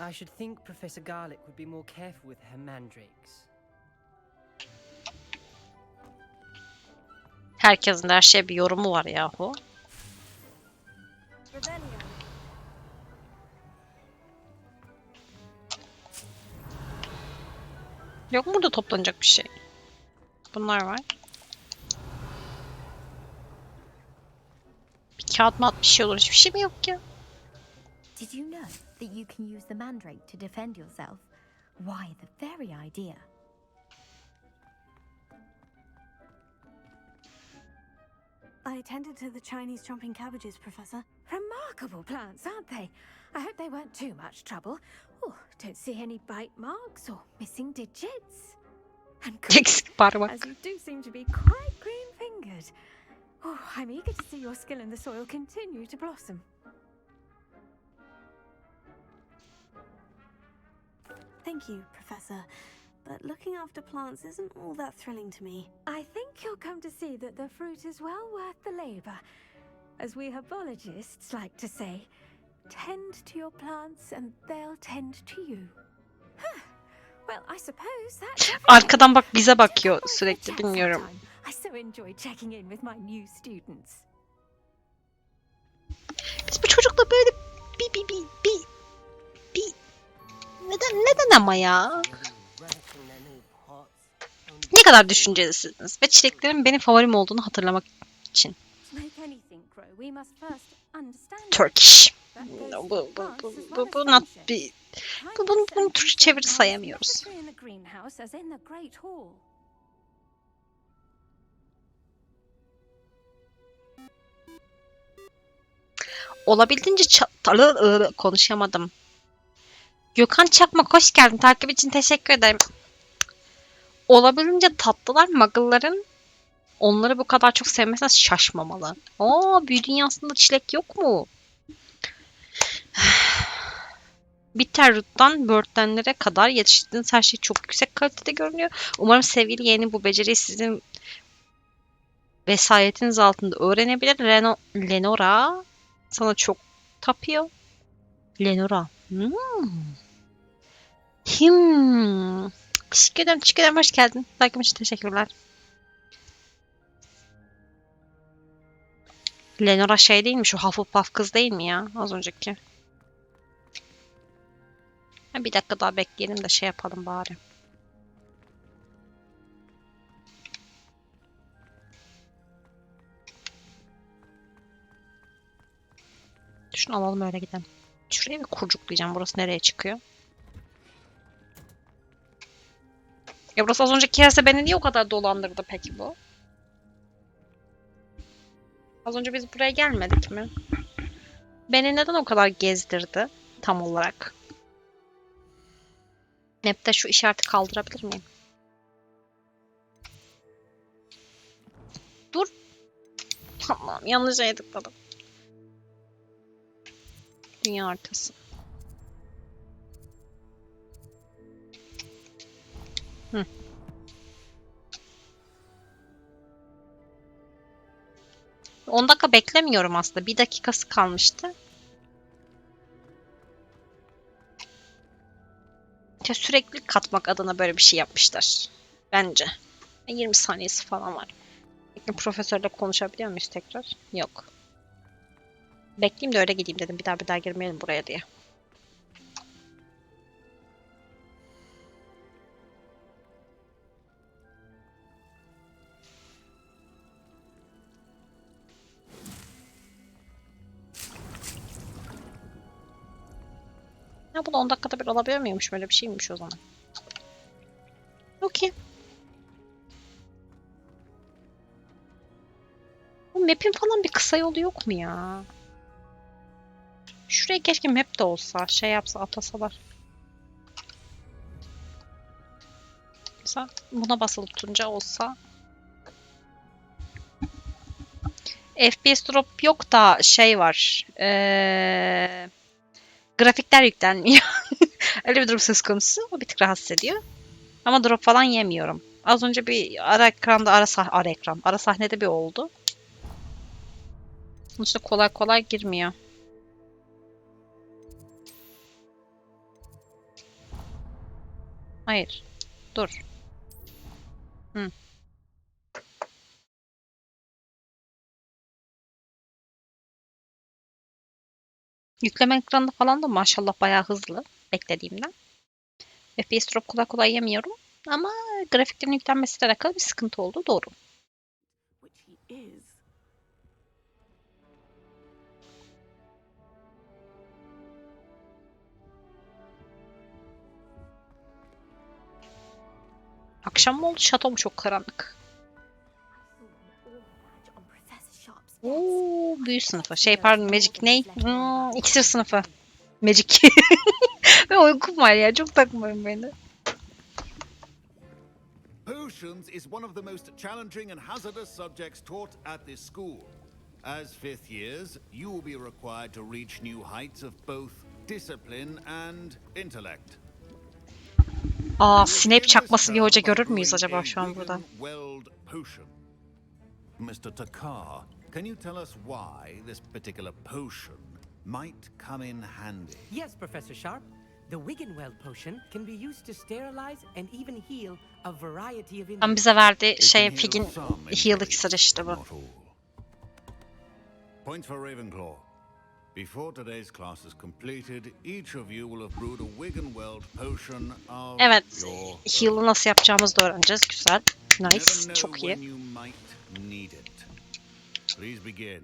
I should think Professor Garlick would be more careful with her mandrakes. Herkesin de her şeye bir yorumu var yahu. Yok mu burada toplanacak bir şey? Bunlar var. Bir kağıt mat bir şey olur. Hiçbir şey mi yok ya? Did you know that you can use the mandrake to defend yourself? Why, the very idea. I tended to the Chinese chomping cabbages, Professor. Remarkable plants, aren't they? I hope they weren't too much trouble. Oh, don't see any bite marks or missing digits. And Eksik parmak. as you do seem to be quite green-fingered. Oh, I'm eager to see your skill in the soil continue to blossom. Thank you, Professor. But looking after plants isn't all that thrilling to me. I think you'll come to see that the fruit is well worth the labor. As we herbologists like to say, tend to your plants and they'll tend to you. Huh. Well, I suppose that's Arkadan bak bize bakıyor sürekli bilmiyorum. I so enjoy checking in with my new students. Biz bu çocukla böyle bir neden ama ya? Ne kadar düşüncelisiniz ve çileklerin benim favorim olduğunu hatırlamak için. Turkish. Bunu Türkçe çeviri sayamıyoruz. Olabildiğince konuşamadım. Gökhan Çakmak hoş geldin. Takip için teşekkür ederim. Olabildiğince tatlılar Muggle'ların onları bu kadar çok sevmesine şaşmamalı. Büyü dünyasında çilek yok mu? Bitterroot'tan Bird'denlere kadar yetiştirdiğiniz her şey çok yüksek kalitede görünüyor. Umarım sevgili yeğenim bu beceriyi sizin vesayetiniz altında öğrenebilir. Lenora sana çok tapıyor. Lenora. Teşekkür ederim. Hoş geldin. Takip için teşekkürler. Lenora şey değil mi? Şu Hufflepuff kız değil mi ya? Az önceki. Bir dakika daha bekleyelim de şey yapalım bari. Şunu alalım öyle gidelim. Şuraya bir kurcuklayacağım. Burası nereye çıkıyor? Ya burası az önceki yerse beni niye o kadar dolandırdı peki bu? Az önce biz buraya gelmedik mi? Beni neden o kadar gezdirdi tam olarak? Map'te şu işareti kaldırabilir miyim? Dur. Tamam, yanlış yere tıkladım. Dünya haritası. Hı. On dakika beklemiyorum aslında. 1 dakikası kalmıştı. İşte sürekli katmak adına böyle bir şey yapmışlar. Bence. 20 saniyesi falan var. Peki, profesörle konuşabiliyor muyuz tekrar? Yok. Bekleyeyim de öyle gideyim dedim. Bir daha girmeyelim buraya diye. Ya bunu 10 dakikada bir alabiliyor muymuş? Böyle bir şeymiş o zaman. Okey. Bu map'in falan bir kısa yolu yok mu ya? Şuraya keşke map de olsa. Şey yapsa, atasalar. Mesela buna basılı tutunca olsa. FPS drop yok da şey var. Grafikler yüklenmiyor. Öyle bir durum söz konusu. O bir tık rahatsız ediyor. Ama drop falan yemiyorum. Az önce bir ara ekranda ara sahnede bir oldu. Sonuçta kolay kolay girmiyor. Hayır. Dur. Hı. Yükleme ekranında falan da maşallah bayağı hızlı beklediğimden. FPS drop kolay kolay yemiyorum. Ama grafiklerin yüklenmesiyle alakalı bir sıkıntı oldu. Doğru. Akşam mı oldu? Şato mu çok karanlık? Oo, büyü sınıfı. Şey pardon, Magic ne? İksir sınıfı. Magic. Ve uykum var ya. Çok takmayın beni. Potions is one of the most challenging and hazardous subjects taught at this school. As fifth years, you will be required to reach new heights of both discipline and intellect. Aa, Snape çakması bir hoca görür müyüz acaba şu an burada? Mr. Takar, can you tell us why this particular potion might come in handy? Yes, Professor Sharp. The Wiggenweld potion can be used to sterilize and even heal a variety of Tam bize verdiği şey Fig'in heal iksiri işte bu. Point for Ravenclaw. Before today's class is completed, each of you will have brewed a Wiggenweld potion of Evet, heal'ı nasıl yapacağımızı da öğreneceğiz. Güzel. Nice. Çok iyi. Please begin.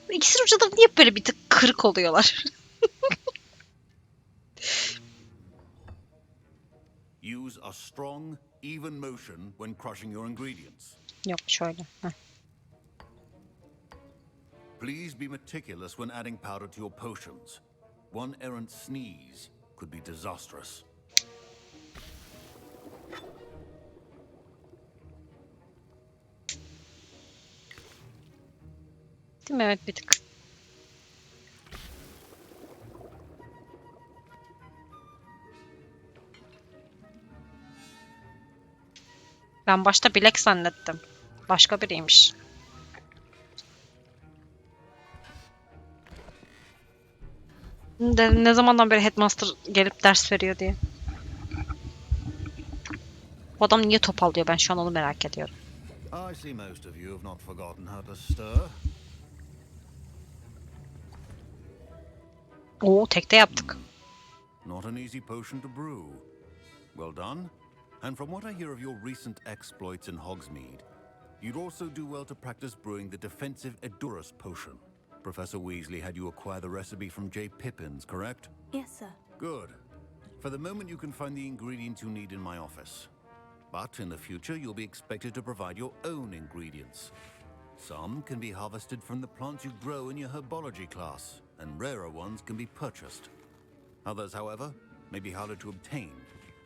İksir hocaları niye böyle bir tık kırık oluyorlar? Use a strong, even motion when crushing your ingredients. Yok şöyle. Heh. Please be meticulous when adding powder to your potions. One errant sneeze could be disastrous. Değil mi? Evet, bir tık. Ben başta Black zannettim. Başka biriymiş. Ne zamandan beri Headmaster gelip ders veriyor diye. Bu adam niye topallıyor? Ben şu an onu merak ediyorum. I see most of you have not forgotten how to stir. Oo, tekte yaptık. Not an easy potion to brew. Well done. And from what I hear of your recent exploits in Hogsmeade, you'd also do well to practice brewing the defensive Edurus potion. Professor Weasley had you acquire the recipe from J. Pippin's, correct? Yes, sir. Good. For the moment, you can find the ingredients you need in my office. But in the future, you'll be expected to provide your own ingredients. Some can be harvested from the plants you grow in your herbology class, and rarer ones can be purchased. Others, however, may be harder to obtain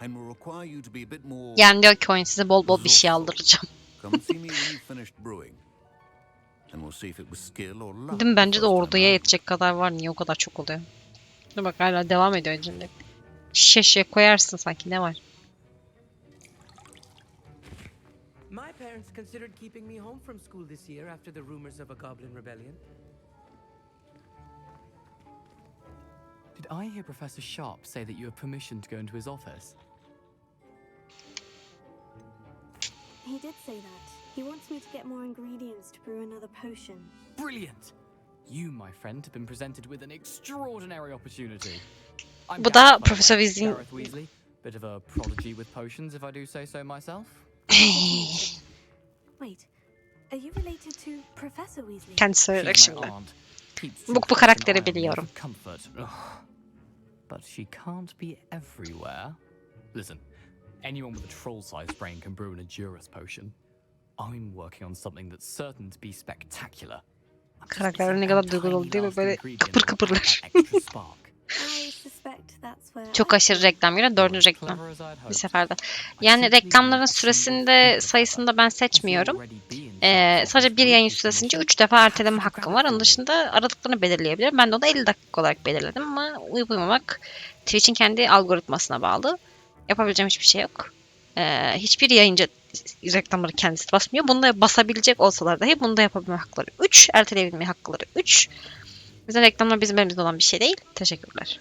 and will require you to be a bit more... Yani diyor ki oyun size bol bol bir şey aldıracağım. Come see me when you've finished brewing. And we'll see if it was skill or luck. Değil mi? Bence de orduya yetecek kadar var. Niye o kadar çok oluyor? Dur bak hala devam ediyor şimdi. Şişe koyarsın sanki, ne var? My parents considered keeping me home from school this year after the rumors of a goblin rebellion. Did I hear Professor Sharp say that you have permission to go into his office? He did say that. He wants me to get more ingredients to brew another potion. Brilliant! You, my friend, have been presented with an extraordinary opportunity. Bu da Profesör Weasley'in... Gareth Weasley, bit of a prodigy with potions, if I do say so myself. Wait, are you related to Professor Weasley? Kendisi söyleyecek şimdi. Bu karakteri biliyorum. But she can't be everywhere. Listen, anyone with a troll-sized brain can brew an endurance potion. I'm working on something that's certain to be spectacular. Karakterler ne kadar duygulu değil mi? Böyle kıpır kıpırlar. Çok aşırı reklam yine 4. reklam bir seferde. Yani reklamların süresinde sayısında ben seçmiyorum. Sadece bir yayın süresince 3 defa erteleme hakkım var. Onun dışında aralıklarını belirleyebilirim. Ben de onu 50 dakika olarak belirledim ama uyumamak Twitch'in kendi algoritmasına bağlı. Yapabileceğim hiçbir şey yok. Hiçbir yayıncı reklamları kendisi basmıyor. Bunu da basabilecek olsalar dahi bunu da yapabilme hakları 3. Erteleyebilme hakları 3. O yüzden reklamlar bizim elimizde olan bir şey değil. Teşekkürler.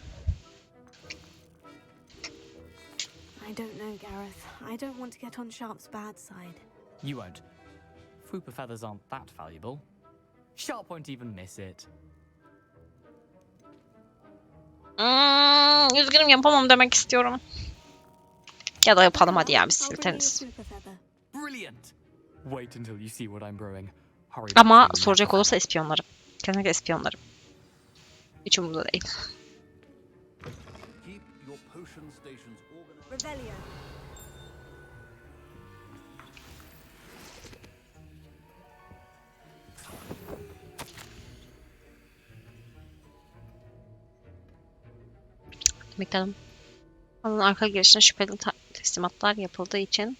I don't know, Gareth. I don't want to get on Sharp's bad side. You won't. Fooper feathers aren't that valuable. Sharp won't even miss it. Üzgünüm yapamam demek istiyorum. Ya da yapalım hadi ya biz silteniz. Ama soracak olursa ispiyonlarım. Kesinlikle ispiyonlarım. Hiç umurumda değil. Bakalım. Alanın arka girişine şüpheli teslimatlar yapıldığı için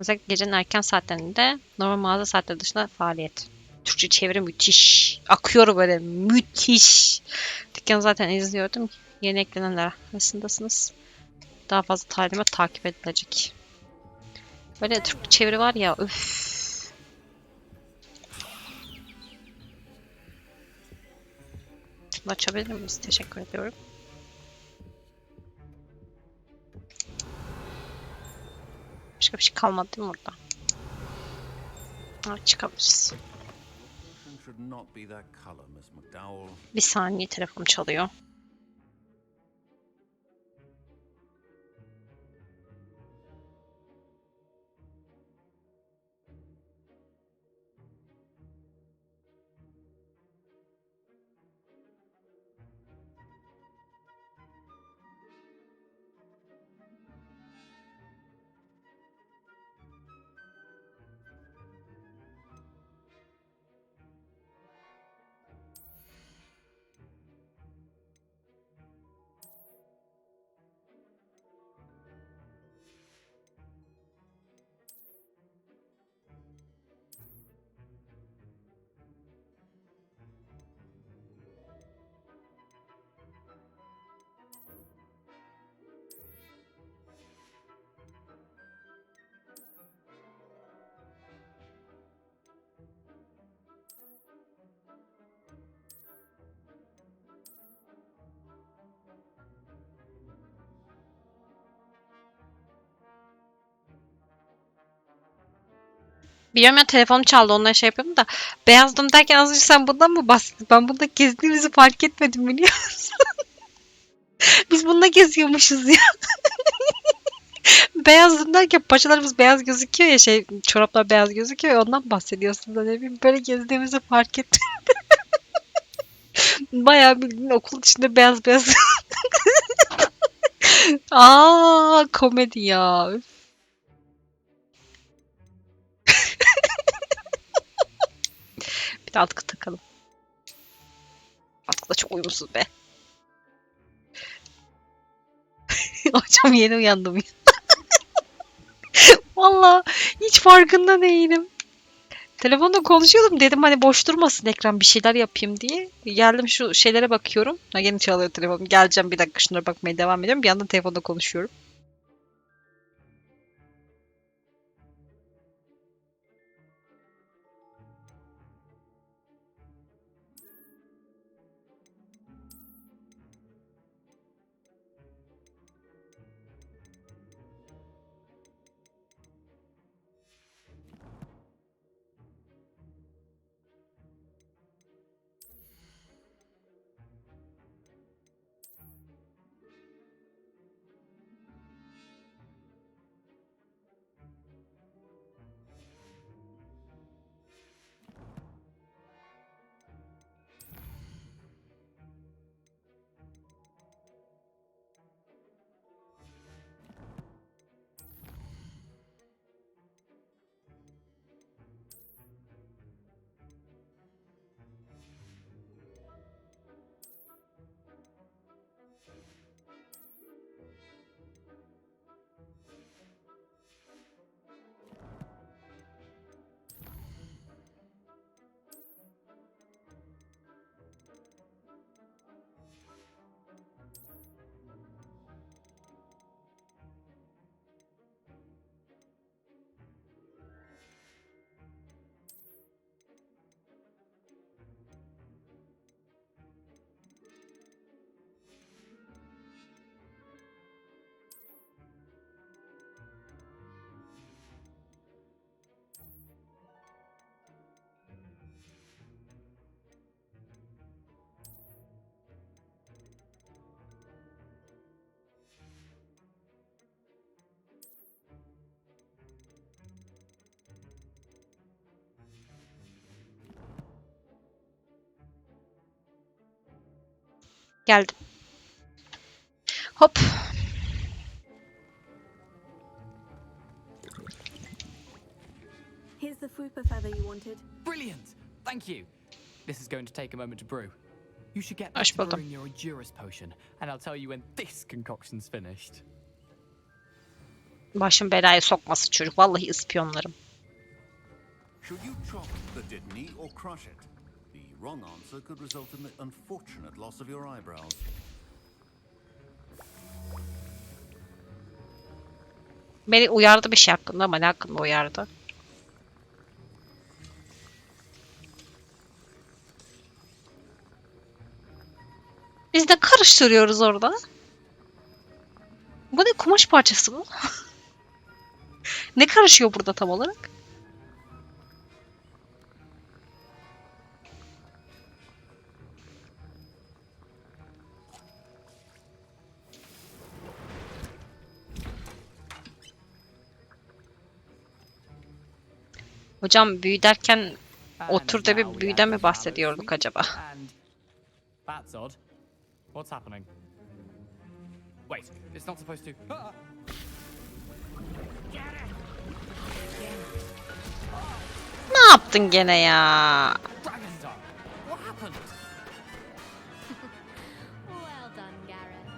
özellikle gecenin erken saatlerinde normal mağaza saatleri dışında faaliyet. Türkçe çeviri müthiş. Akıyor böyle müthiş. Dükkanı zaten izliyordum. Yeni eklenenler arasındasınız. Daha fazla talimat takip edilecek. Böyle Türkçe çeviri var ya üff. Bunu açabilir miyiz? Teşekkür ediyorum. Başka bir şey kalmadı değil mi burada? Evet, çıkabiliriz. Bir saniye, telefonum çalıyor. Biliyorum ya, telefonum çaldı, ondan şey yapıyordum da. Beyazdım derken az önce sen bundan mı bahsettin? Ben bunda gezdiğimizi fark etmedim, biliyor musun? Biz bununla geziyormuşuz ya. Beyazdım derken paçalarımız beyaz gözüküyor ya, şey çoraplar beyaz gözüküyor ya, ondan bahsediyorsun da ne bileyim, böyle gezdiğimizi fark ettim. Bayağı bildiğin okul içinde beyaz beyaz. Komedi ya. de atkı takalım. Atkı da çok uyumsuz be. Hocam yeni uyandım ya. Vallahi hiç farkında değilim. Telefonda konuşuyordum, dedim hani boş durmasın ekran, bir şeyler yapayım diye. Geldim şu şeylere bakıyorum. Ha, yeni çalıyor telefonum. Geleceğim, bir dakika şunlara bakmaya devam ediyorum. Bir yandan telefonda konuşuyorum. Geldim. Hop. Here's the fupa feather you wanted. Brilliant! Thank you. This is going to take a moment to brew. You should get back Hoş to buldum. brewing your Endurus potion, and I'll tell you when this concoction's finished. Başım belaya sokması çocuk. Vallahi ispiyonlarım. Should you chop the Dittany or crush it? The wrong answer could result in the unfortunate loss of your eyebrows. Beni uyardı bir şey hakkında ama ne hakkında uyardı? Biz de karıştırıyoruz orada. Bu ne, kumaş parçası bu? Ne karışıyor burada tam olarak? Hocam büyü derken otur da bir büyüden mi bahsediyorduk acaba? That's odd. What's happening? Wait, it's not supposed to. Ne yaptın gene ya? What happened? Well done, Gareth.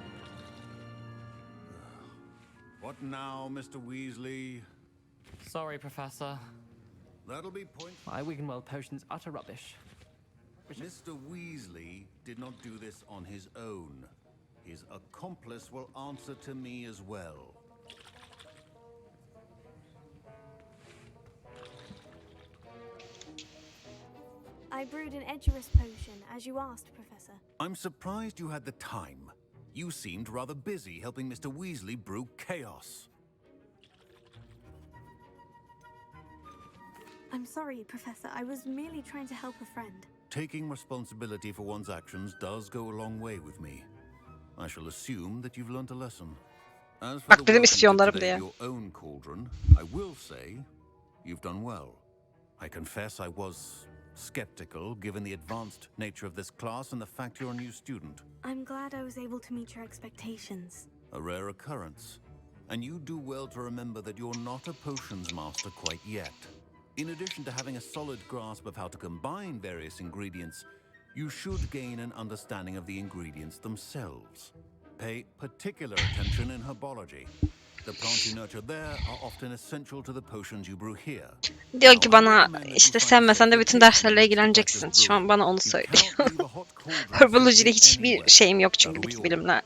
What now, Mr. Weasley? Sorry, Professor. That'll be point. My Wiggenweld potion's utter rubbish. Mr. Weasley did not do this on his own. His accomplice will answer to me as well. I brewed an Edurus potion, as you asked, Professor. I'm surprised you had the time. You seemed rather busy helping Mr. Weasley brew chaos. I'm sorry, Professor. I was merely trying to help a friend. Taking responsibility for one's actions does go a long way with me. I shall assume that you've learnt a lesson. As for Bak the dedim work you ispiyonlarım did diye. today, your own cauldron, I will say you've done well. I confess I was skeptical given the advanced nature of this class and the fact you're a new student. I'm glad I was able to meet your expectations. A rare occurrence. And you do well to remember that you're not a potions master quite yet. In addition to having a solid grasp of how to combine various ingredients, you should gain an understanding of the ingredients themselves. Pay particular attention in herbology. The plants you nurture there are often essential to the potions you brew here. Diyor ki bana işte sevmesen de bütün derslerle ilgileneceksin. Şu an bana onu söylüyor. Herbology'de hiçbir şeyim yok çünkü bitki bilimle.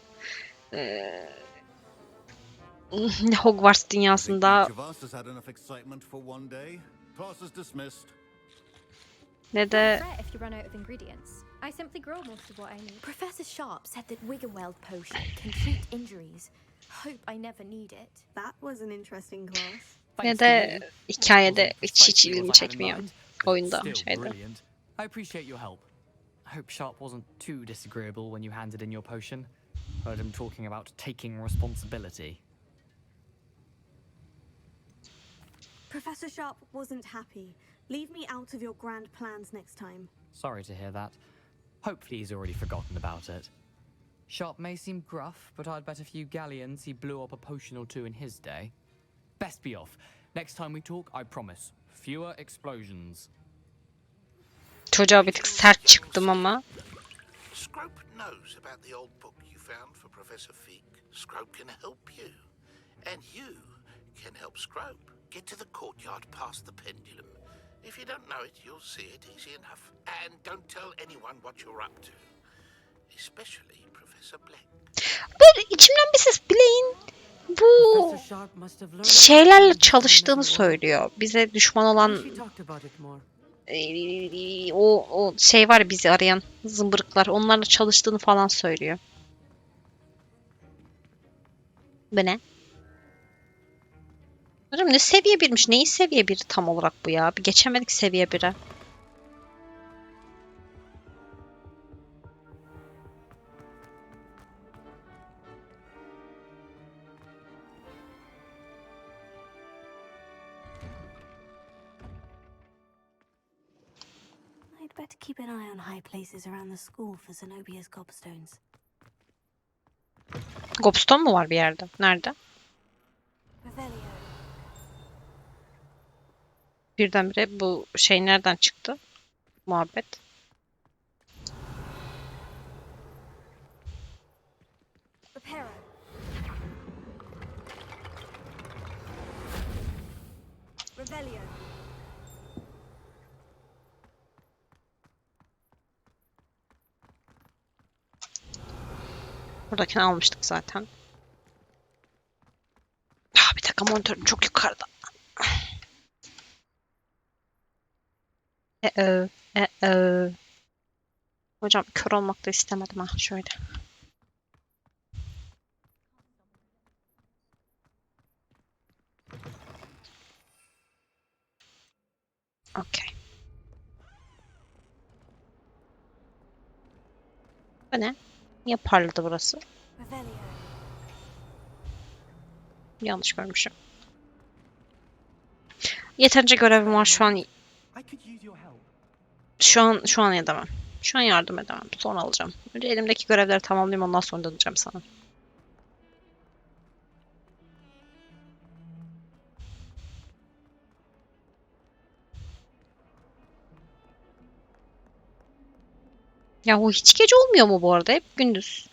Hogwarts dünyasında ne de If you run out of ingredients, I simply grow most of what I need. Professor Sharp said that Wiggenweld potion can treat injuries. Hope I never need it. That was an interesting class. ne de hikayede hiç ilgimi çekmiyor. Oyunda şeyde. I appreciate your help. I hope Sharp wasn't too disagreeable when you handed in your potion. Heard him talking about taking responsibility. Professor Sharp wasn't happy. Leave me out of your grand plans next time. Sorry to hear that. Hopefully he's already forgotten about it. Sharp may seem gruff, but I'd bet a few galleons he blew up a potion or two in his day. Best be off. Next time we talk, I promise. Fewer explosions. Çocuğa bir tık sert çıktım ama. Scrope knows about the old book you found for Professor Fig. Scrope can help you. And you can help Scrope. Get to the courtyard past the pendulum. If you don't know it, you'll see it easy enough. And don't tell anyone what you're up to. Especially Professor Black. Böyle içimden bir ses Blake'in bu şeylerle çalıştığını söylüyor. Bize düşman olan o şey var, bizi arayan zımbırıklar, onlarla çalıştığını falan söylüyor. Bu ne? Ne seviye birmiş? Neyi seviye biri tam olarak bu ya? Bir geçemedik seviye 1'e. I'd better keep an eye on high places around the school for Zenobia's gobstones. Gobstone mu var bir yerde? Nerede? Birdenbire bu şey nereden çıktı? Muhabbet. Buradakini almıştık zaten. Bir dakika, monitörüm çok yukarıda. Hocam kör olmak da istemedim ha, şöyle. Okay. Bu ne? Niye parladı burası? Yanlış görmüşüm. Yeterince görevim var şu an. Şu an edemem. Şu an yardım edemem. Sonra alacağım. Önce elimdeki görevleri tamamlayayım, ondan sonra döneceğim sana. Yahu hiç gece olmuyor mu bu arada? Hep gündüz.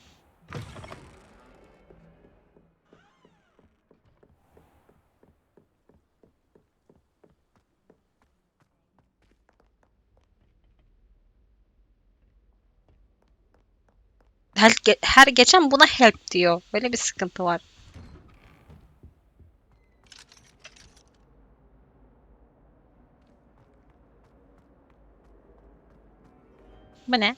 Her geçen buna help diyor. Böyle bir sıkıntı var. Bu ne?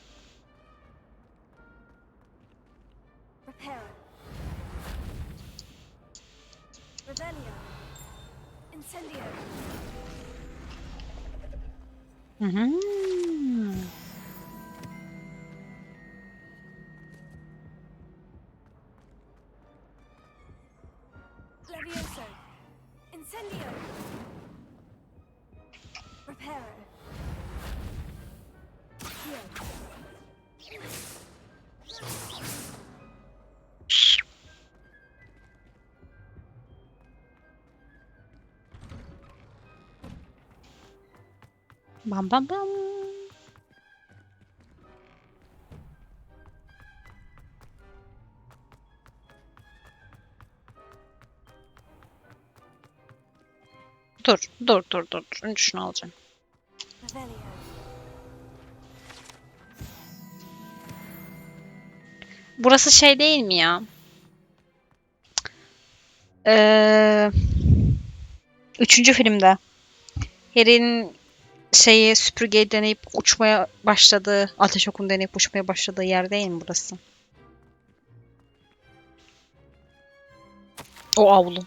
Levioso. Incendio. Reparo. Bam bam bam. Dur. Önce şunu alacağım. Burası şey değil mi ya? Üçüncü filmde Harry'nin süpürgeyi deneyip uçmaya başladığı, ateş okunu deneyip uçmaya başladığı yer değil mi burası? O avlu.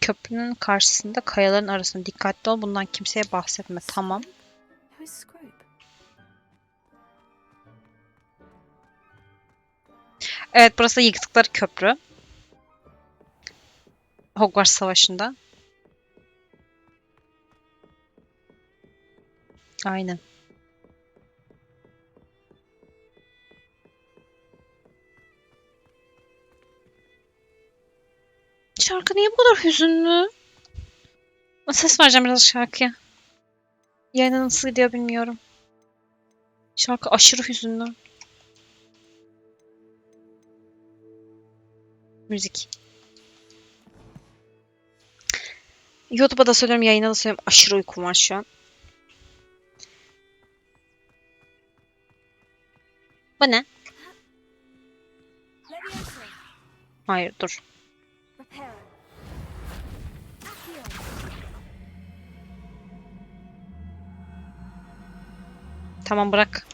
Köprünün karşısında kayaların arasında dikkatli ol. Bundan kimseye bahsetme. Tamam. Evet, burası yıktıkları köprü. Hogwarts Savaşı'nda. Aynen. Şarkı niye bu kadar hüzünlü? Ses vereceğim biraz şarkıya. Yayında nasıl gidiyor bilmiyorum. Şarkı aşırı hüzünlü. Müzik. YouTube'a da söylüyorum, yayına da söylüyorum. Aşırı uykum var şu an. Bu ne? Hayır, dur. Tamam, bırak.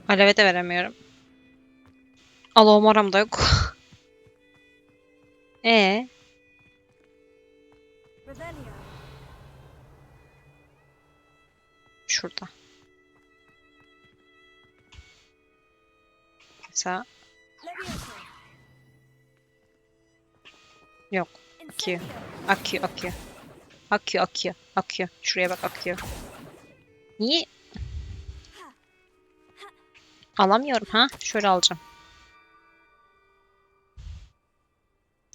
Aleve de veremiyorum. Aloe da yok. Şurada. Mesela. Yok. Akıyor. Şuraya bak, akıyor. Niye? Alamıyorum ha. Şöyle alacağım.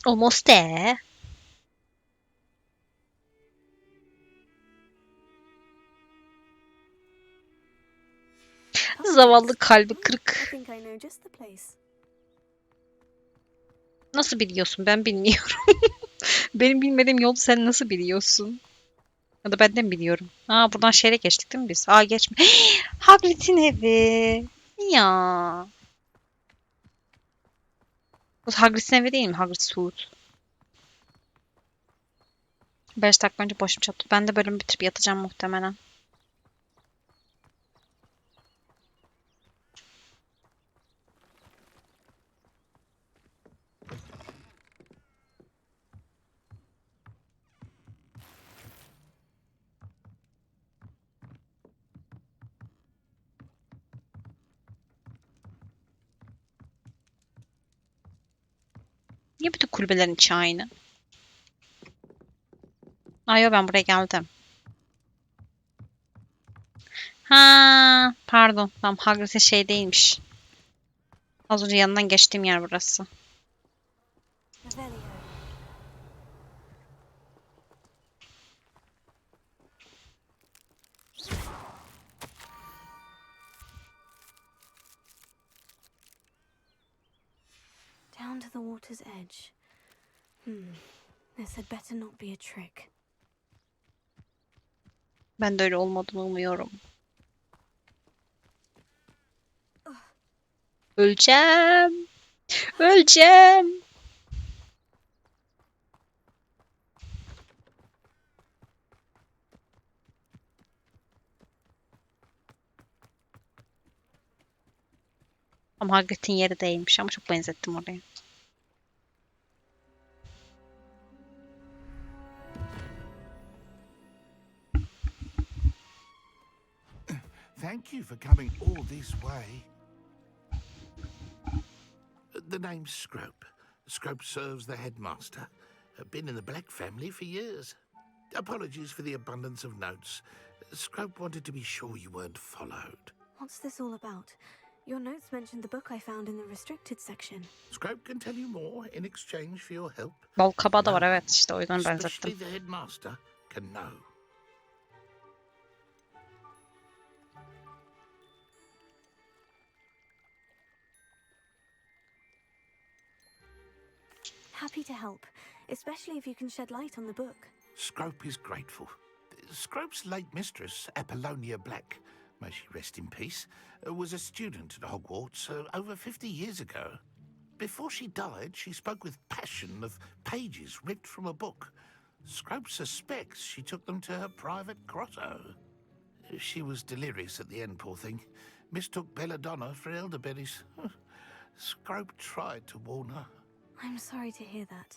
Almost there. Zavallı kalbi kırık. Nasıl biliyorsun? Ben bilmiyorum. Benim bilmediğim yolu sen nasıl biliyorsun? Ya da ben de mi biliyorum? Aa, buradan şehre geçtik değil mi biz? Aa, geçme. Hagrid'in evi. Ya. Bu Hagrid'in evi değil mi? Hagrid Suit. 5 dakika önce başım çattı. Ben de bölümü bitirip yatacağım muhtemelen. Niye bütün kulübelerin içi aynı? Aa, yo, ben buraya geldim. Ha, pardon. Tamam, Hagrid'in şey değilmiş. Az önce yanından geçtiğim yer burası. Down to the water's edge. This had better not be a trick. Ben de öyle olmadığını umuyorum. Öleceğim. Öleceğim. Ama Hagrid'in yeri değilmiş ama çok benzettim oraya. Thank you for coming all this way. The name's Scrope. Scrope serves the headmaster. Been in the Black family for years. Apologies for the abundance of notes. Scrope wanted to be sure you weren't followed. What's this all about? Your notes mentioned the book I found in the restricted section. Scrope can tell you more in exchange for your help. Bal kabağı da var, evet, işte o yüzden Especially benzettim. the headmaster can know. Happy to help, especially if you can shed light on the book. Scrope is grateful. Scrope's late mistress, Apollonia Black, may she rest in peace, was a student at Hogwarts over 50 years ago. Before she died, she spoke with passion of pages ripped from a book. Scrope suspects she took them to her private grotto. She was delirious at the end, poor thing. Mistook belladonna for elderberries. Scrope tried to warn her. I'm sorry to hear that.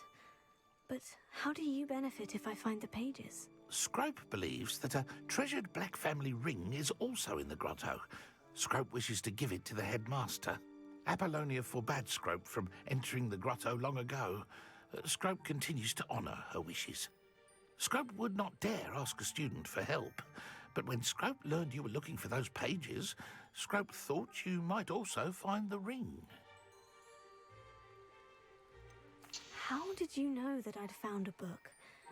But how do you benefit if I find the pages? Scrope believes that a treasured black family ring is also in the grotto. Scrope wishes to give it to the headmaster. Apollonia forbade Scrope from entering the grotto long ago. Scrope continues to honour her wishes. Scrope would not dare ask a student for help, but when Scrope learned you were looking for those pages, Scrope thought you might also find the ring. How did you know that I'd found a book,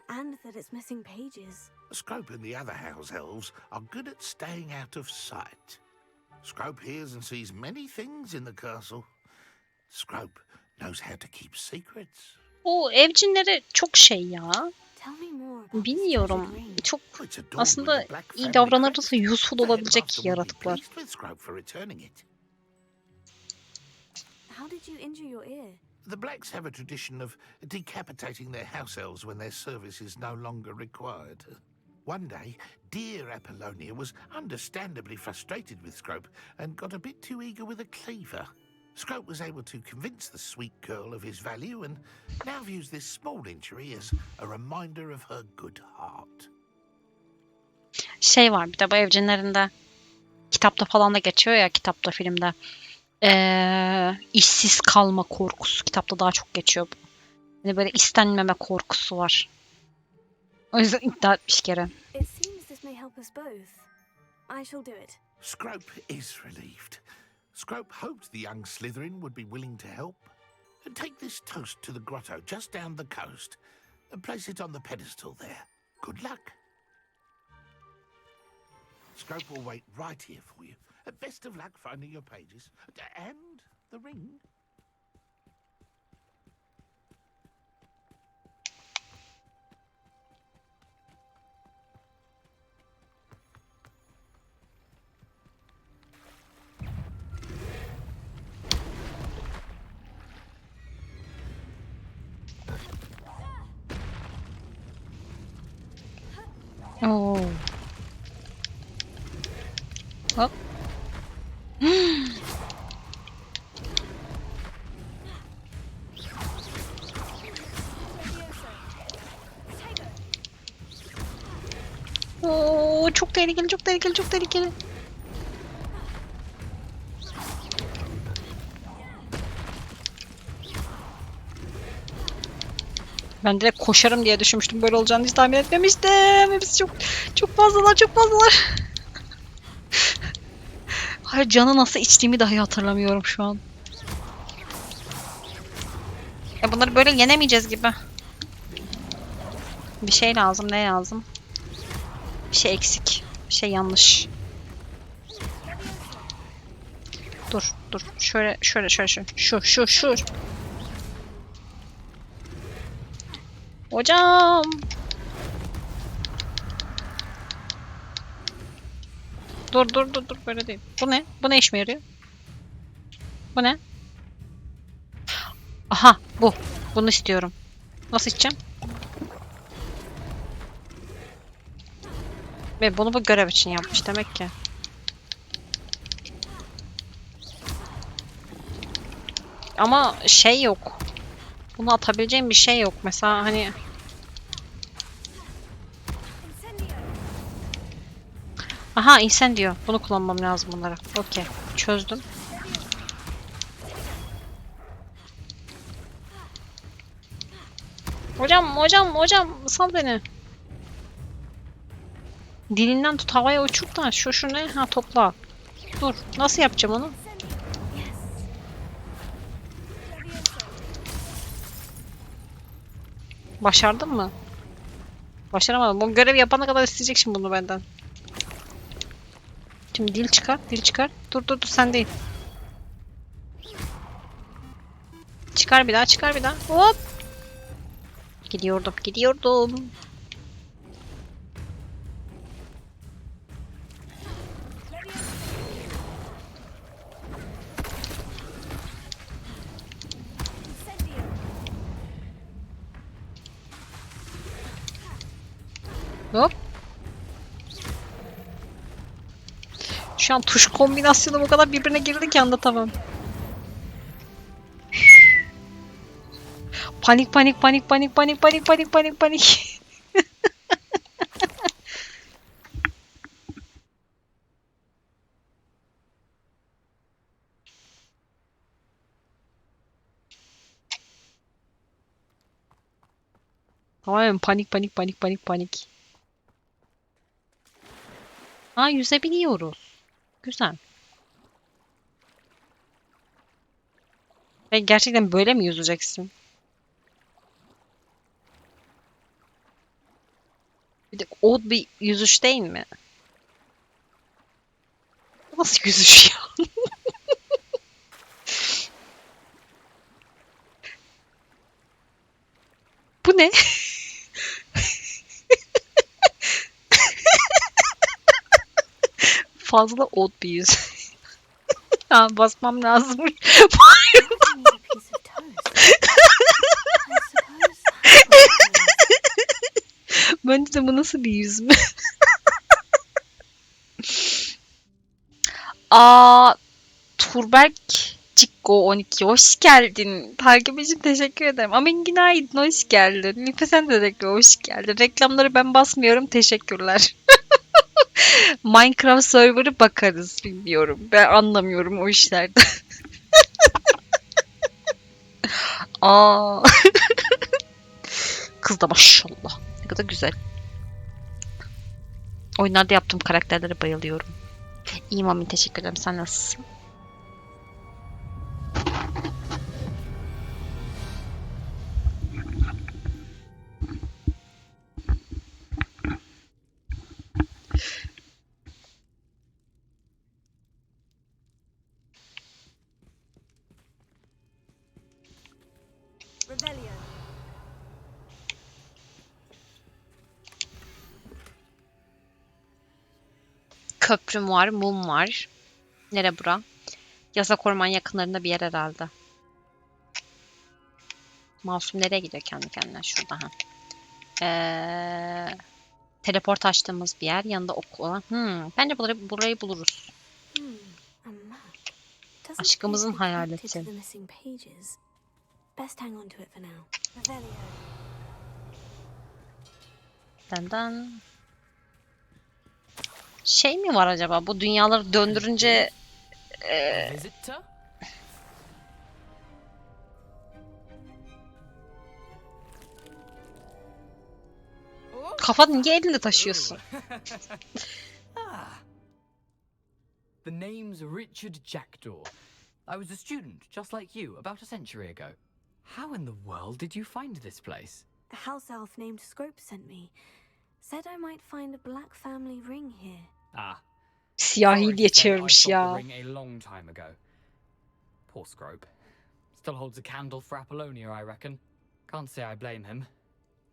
and that it's missing pages? Scrope and the other house elves are good at staying out of sight. Scrope hears and sees many things in the castle. Scrope knows how to keep secrets. O evcinleri çok şey ya. Bilmiyorum. Çok aslında iyi davranırsa useful olabilecek yaratıklar. How did you injure your ear? The Blacks have a tradition of decapitating their house elves when their service is no longer required. One day, dear Apollonia was understandably frustrated with Scrope and got a bit too eager with a cleaver. Scrope was able to convince the sweet girl of his value and now views this small injury as a reminder of her good heart. Şey var bir de bu evcinlerinde, kitapta falan da geçiyor ya, kitapta, filmde. İşsiz kalma korkusu. Kitapta daha çok geçiyor bu. Yani böyle istenmeme korkusu var. O yüzden iddia etmiş kere. It seems this may help us both. I shall do it. Scrope is relieved. Scrope hoped the young Slytherin would be willing to help. Take this toast to the grotto just down the coast and place it on the pedestal there. Good luck. Scrope will wait right here for you. Best of luck finding your pages and the ring. Oh. Hop. Oo, çok tehlikeli, çok tehlikeli, çok tehlikeli. Ben direkt koşarım diye düşünmüştüm. Böyle olacağını hiç tahmin etmemiştim. Hepsi çok fazlalar, çok fazlalar. Hayır, canı nasıl içtiğimi dahi hatırlamıyorum şu an. Ya bunları böyle yenemeyeceğiz gibi. Bir şey lazım, ne lazım? Bir şey eksik, bir şey yanlış. Dur. Şöyle. Şu. Hocam. Dur böyle değil. Bu ne? Bu ne işime yarıyor? Bu ne? Aha, bu. Bunu istiyorum. Nasıl içeceğim? Ve bunu bu görev için yapmış demek ki. Ama şey yok. Bunu atabileceğim bir şey yok. Mesela hani... Aha, incendio. Bunu kullanmam lazım bunlara. Okey. Çözdüm. Hocam sal beni. Dilinden tut, havaya uçur da şu ne? Ha, topla. Dur. Nasıl yapacağım onu? Başardın mı? Başaramadım. Bu görevi yapana kadar isteyecek şimdi bunu benden. Şimdi dil çıkar, dil çıkar. Dur sen değil. Çıkar bir daha, çıkar bir daha. Hop! Gidiyordum. Hop. Şu an tuş kombinasyonu bu kadar birbirine girdi ki anlatamam. Panik. Tamamen panik. Ha, yüzebiliyoruz. Güzel. Ve gerçekten böyle mi yüzeceksin? Bir de old bir yüzüş değil mi? Nasıl yüzüş ya? Bu ne? Fazla old bir yüz. Ha, basmam lazım. Bence de bu nasıl bir yüz mü? Turberk Cikko 12 hoş geldin. Takip için teşekkür ederim. Amin günaydın, hoş geldin. Lipe sen de tekrar hoş geldin. Reklamları ben basmıyorum, teşekkürler. Minecraft server'ı bakarız, bilmiyorum. Ben anlamıyorum o işlerde. Kız da maşallah. Ne kadar güzel. Oyunlarda yaptığım karakterlere bayılıyorum. İyiyim Amin, teşekkür ederim. Sen nasılsın? Köprüm var, mum var. Nere bura? Yasak orman yakınlarında bir yer herhalde. Masum nereye gidiyor kendi kendine? Şurada ha. Teleport açtığımız bir yer. Yanında ok olan. Bence burayı buluruz. Aşkımızın hayaleti. Dandan. Şey mi var acaba? Bu dünyaları döndürünce kafanı niye elinde taşıyorsun? The name's Richard Jackdaw. I was a student, just like you, about a century ago. How in the world did you find this place? A house elf named Scrope sent me. Said I might find a black family ring here. Siyahi diye çevirmiş ya. The ring a long time ago. Poor Scrope. Still holds a candle for Apollonia, I reckon. Can't say I blame him.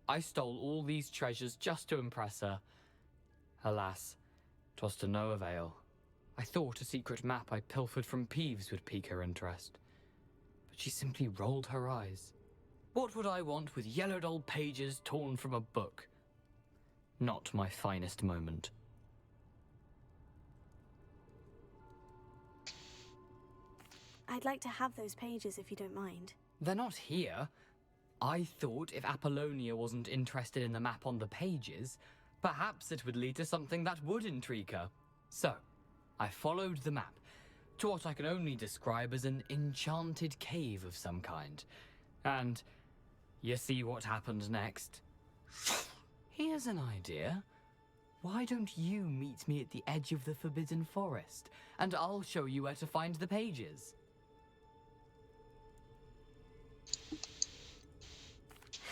I stole all these treasures just to impress her. Alas, 'twas to no avail. I thought a secret map I pilfered from Peeves would pique her interest. But she simply rolled her eyes. What would I want with yellowed old pages torn from a book? Not my finest moment. I'd like to have those pages if you don't mind. They're not here. I thought if Apollonia wasn't interested in the map on the pages, perhaps it would lead to something that would intrigue her. So, I followed the map to what I can only describe as an enchanted cave of some kind. And you see what happened next? Here's an idea. Why don't you meet me at the edge of the Forbidden Forest, and I'll show you where to find the pages.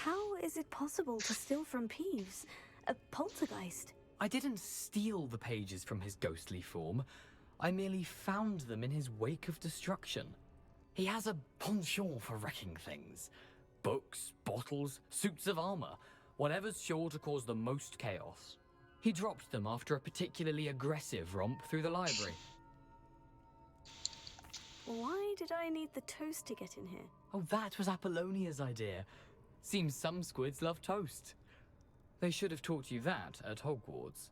How is it possible to steal from Peeves, a poltergeist? I didn't steal the pages from his ghostly form. I merely found them in his wake of destruction. He has a penchant for wrecking things. Books, bottles, suits of armor, whatever's sure to cause the most chaos. He dropped them after a particularly aggressive romp through the library. Why did I need the toast to get in here? Oh, that was Apollonia's idea. Seems some squids love toast. They should have taught you that at Hogwarts.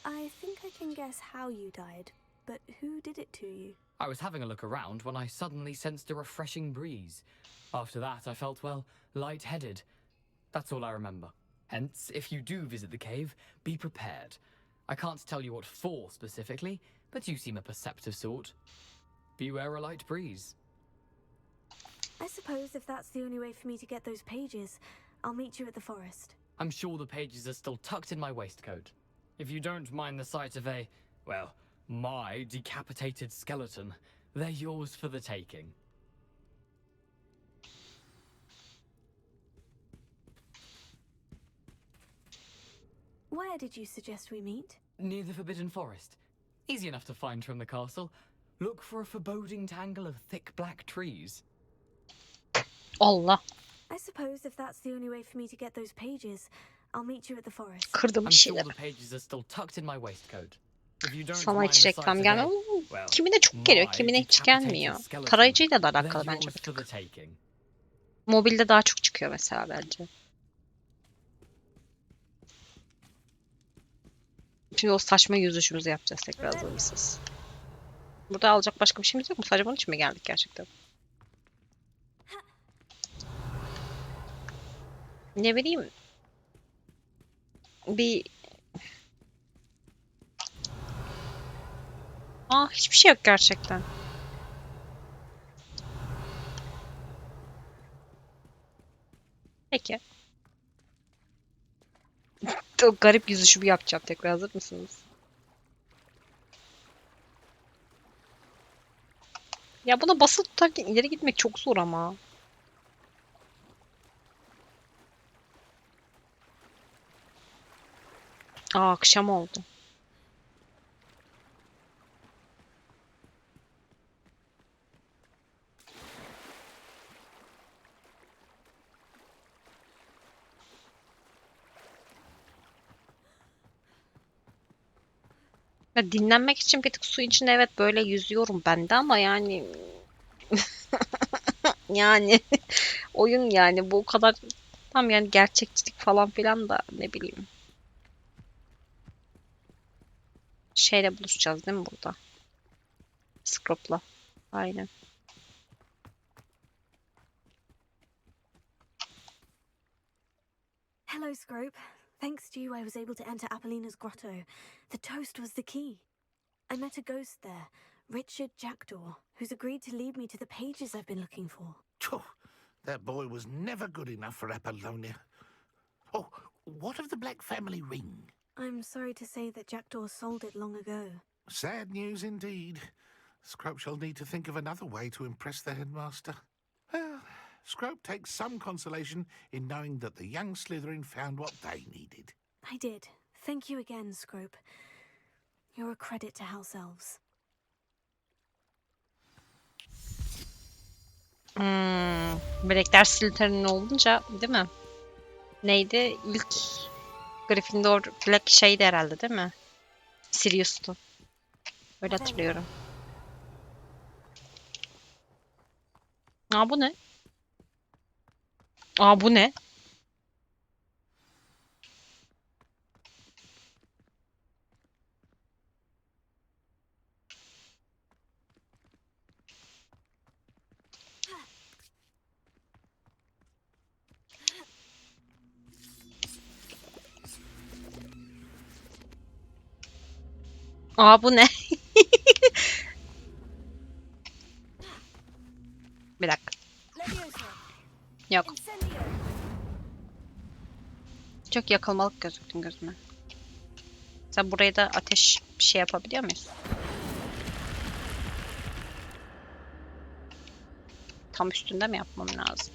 I think I can guess how you died, but who did it to you? I was having a look around when I suddenly sensed a refreshing breeze. After that, I felt, well, lightheaded. That's all I remember. Hence, if you do visit the cave, be prepared. I can't tell you what for specifically, but you seem a perceptive sort. Beware a light breeze. I suppose if that's the only way for me to get those pages, I'll meet you at the forest. I'm sure the pages are still tucked in my waistcoat. If you don't mind the sight of a, well, my decapitated skeleton, they're yours for the taking. Where did you suggest we meet? Near the Forbidden Forest. Easy enough to find from the castle. Look for a foreboding tangle of thick black trees. Allah. I suppose if that's the only way for me to get those pages, I'll meet you at the forest. Kırdım I'm bir sure şeyler. the pages are still tucked in my waistcoat. If you don't Sana mind hiç the reklam sight of gelmiyor. a, well, Kimine çok geliyor, my kimine hiç decapitated gelmiyor. skeleton, Tarayıcıyla da they're alakalı bence. yours for the taking. Mobilde daha çok çıkıyor mesela bence. Şimdi o saçma yüzüşümüzü yapacağız tekrar, hazır mısınız? Burada alacak başka bir şeyimiz yok mu? Sadece bunun için mi geldik gerçekten? Ne bileyim. Bir... hiçbir şey yok gerçekten. Peki. O garip yüzüşümü yapacağım tekrar, hazır mısınız? Ya buna basılı tutarken ileri gitmek çok zor ama. Akşam oldu. Ya dinlenmek için bir tık su içinde evet böyle yüzüyorum ben de ama yani yani oyun yani bu kadar tam yani gerçekçilik falan filan da ne bileyim. Şeyle buluşacağız değil mi burada? Scrope'la. Aynen. Hello, Scrope. Thanks to you, I was able to enter Apollina's grotto. The toast was the key. I met a ghost there, Richard Jackdaw, who's agreed to lead me to the pages I've been looking for. That boy was never good enough for Apollonia. Oh, what of the Black family ring? I'm sorry to say that Jackdaw sold it long ago. Sad news indeed. Scrope shall need to think of another way to impress the headmaster. Well, Scrope takes some consolation in knowing that the young Slytherin found what they needed. I did. Thank you again, Scrope. You're a credit to House Elves. Melekler Slytherin olunca değil mi? Neydi? İlk Gryffindor Black şeydi herhalde değil mi? Sirius'tu. Öyle hatırlıyorum. Bu ne? Bu ne? Bu ne? Bir dakika. Yok. Çok yakılmalık gözüktün gözüme. Sen buraya da ateş bir şey yapabiliyor muyuz? Tam üstünde mi yapmam lazım?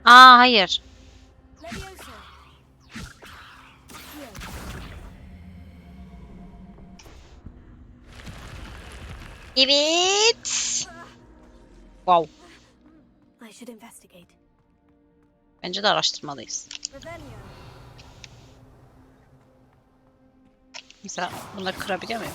Aa hayır. Evet. Wow. I should investigate. Bence de araştırmalıyız. Mesela bunları kırabiliyor muyum?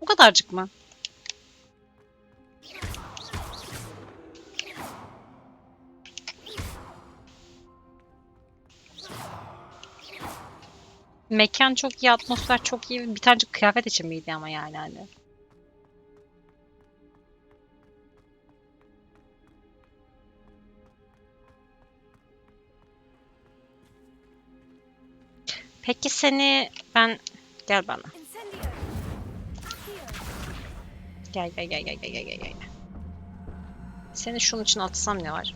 Bu kadarcık mı? Mekan çok iyi, atmosfer çok iyi. Bir tanecik kıyafet için miydi ama yani hani. Peki seni ben gel bana. Gel gel gel gel gel gel gel. Seni şunun için atsam ne var?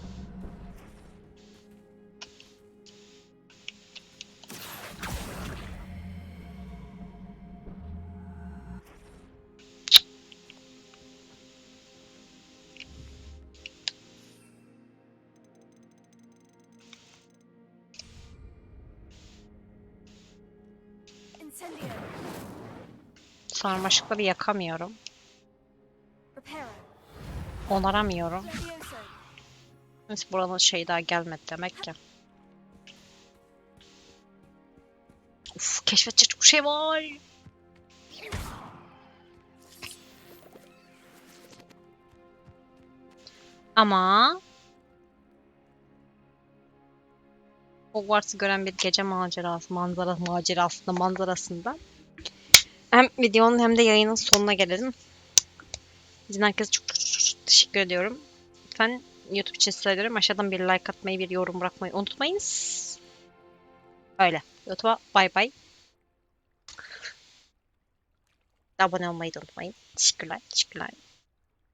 Sarmaşıkları yakamıyorum. Onaramıyorum. Neyse buranın şey daha gelmedi demek ki. Uf, keşfedecek çok şey var. Ama Hogwarts'ı gören bir gece manzarasında hem videonun hem de yayının sonuna gelelim. İzleyen herkese çok teşekkür ediyorum. Lütfen YouTube için söylüyorum. Aşağıdan bir like atmayı, bir yorum bırakmayı unutmayınız. Öyle. YouTube'a bay bay. Abone olmayı da unutmayın. Teşekkürler. Teşekkürler.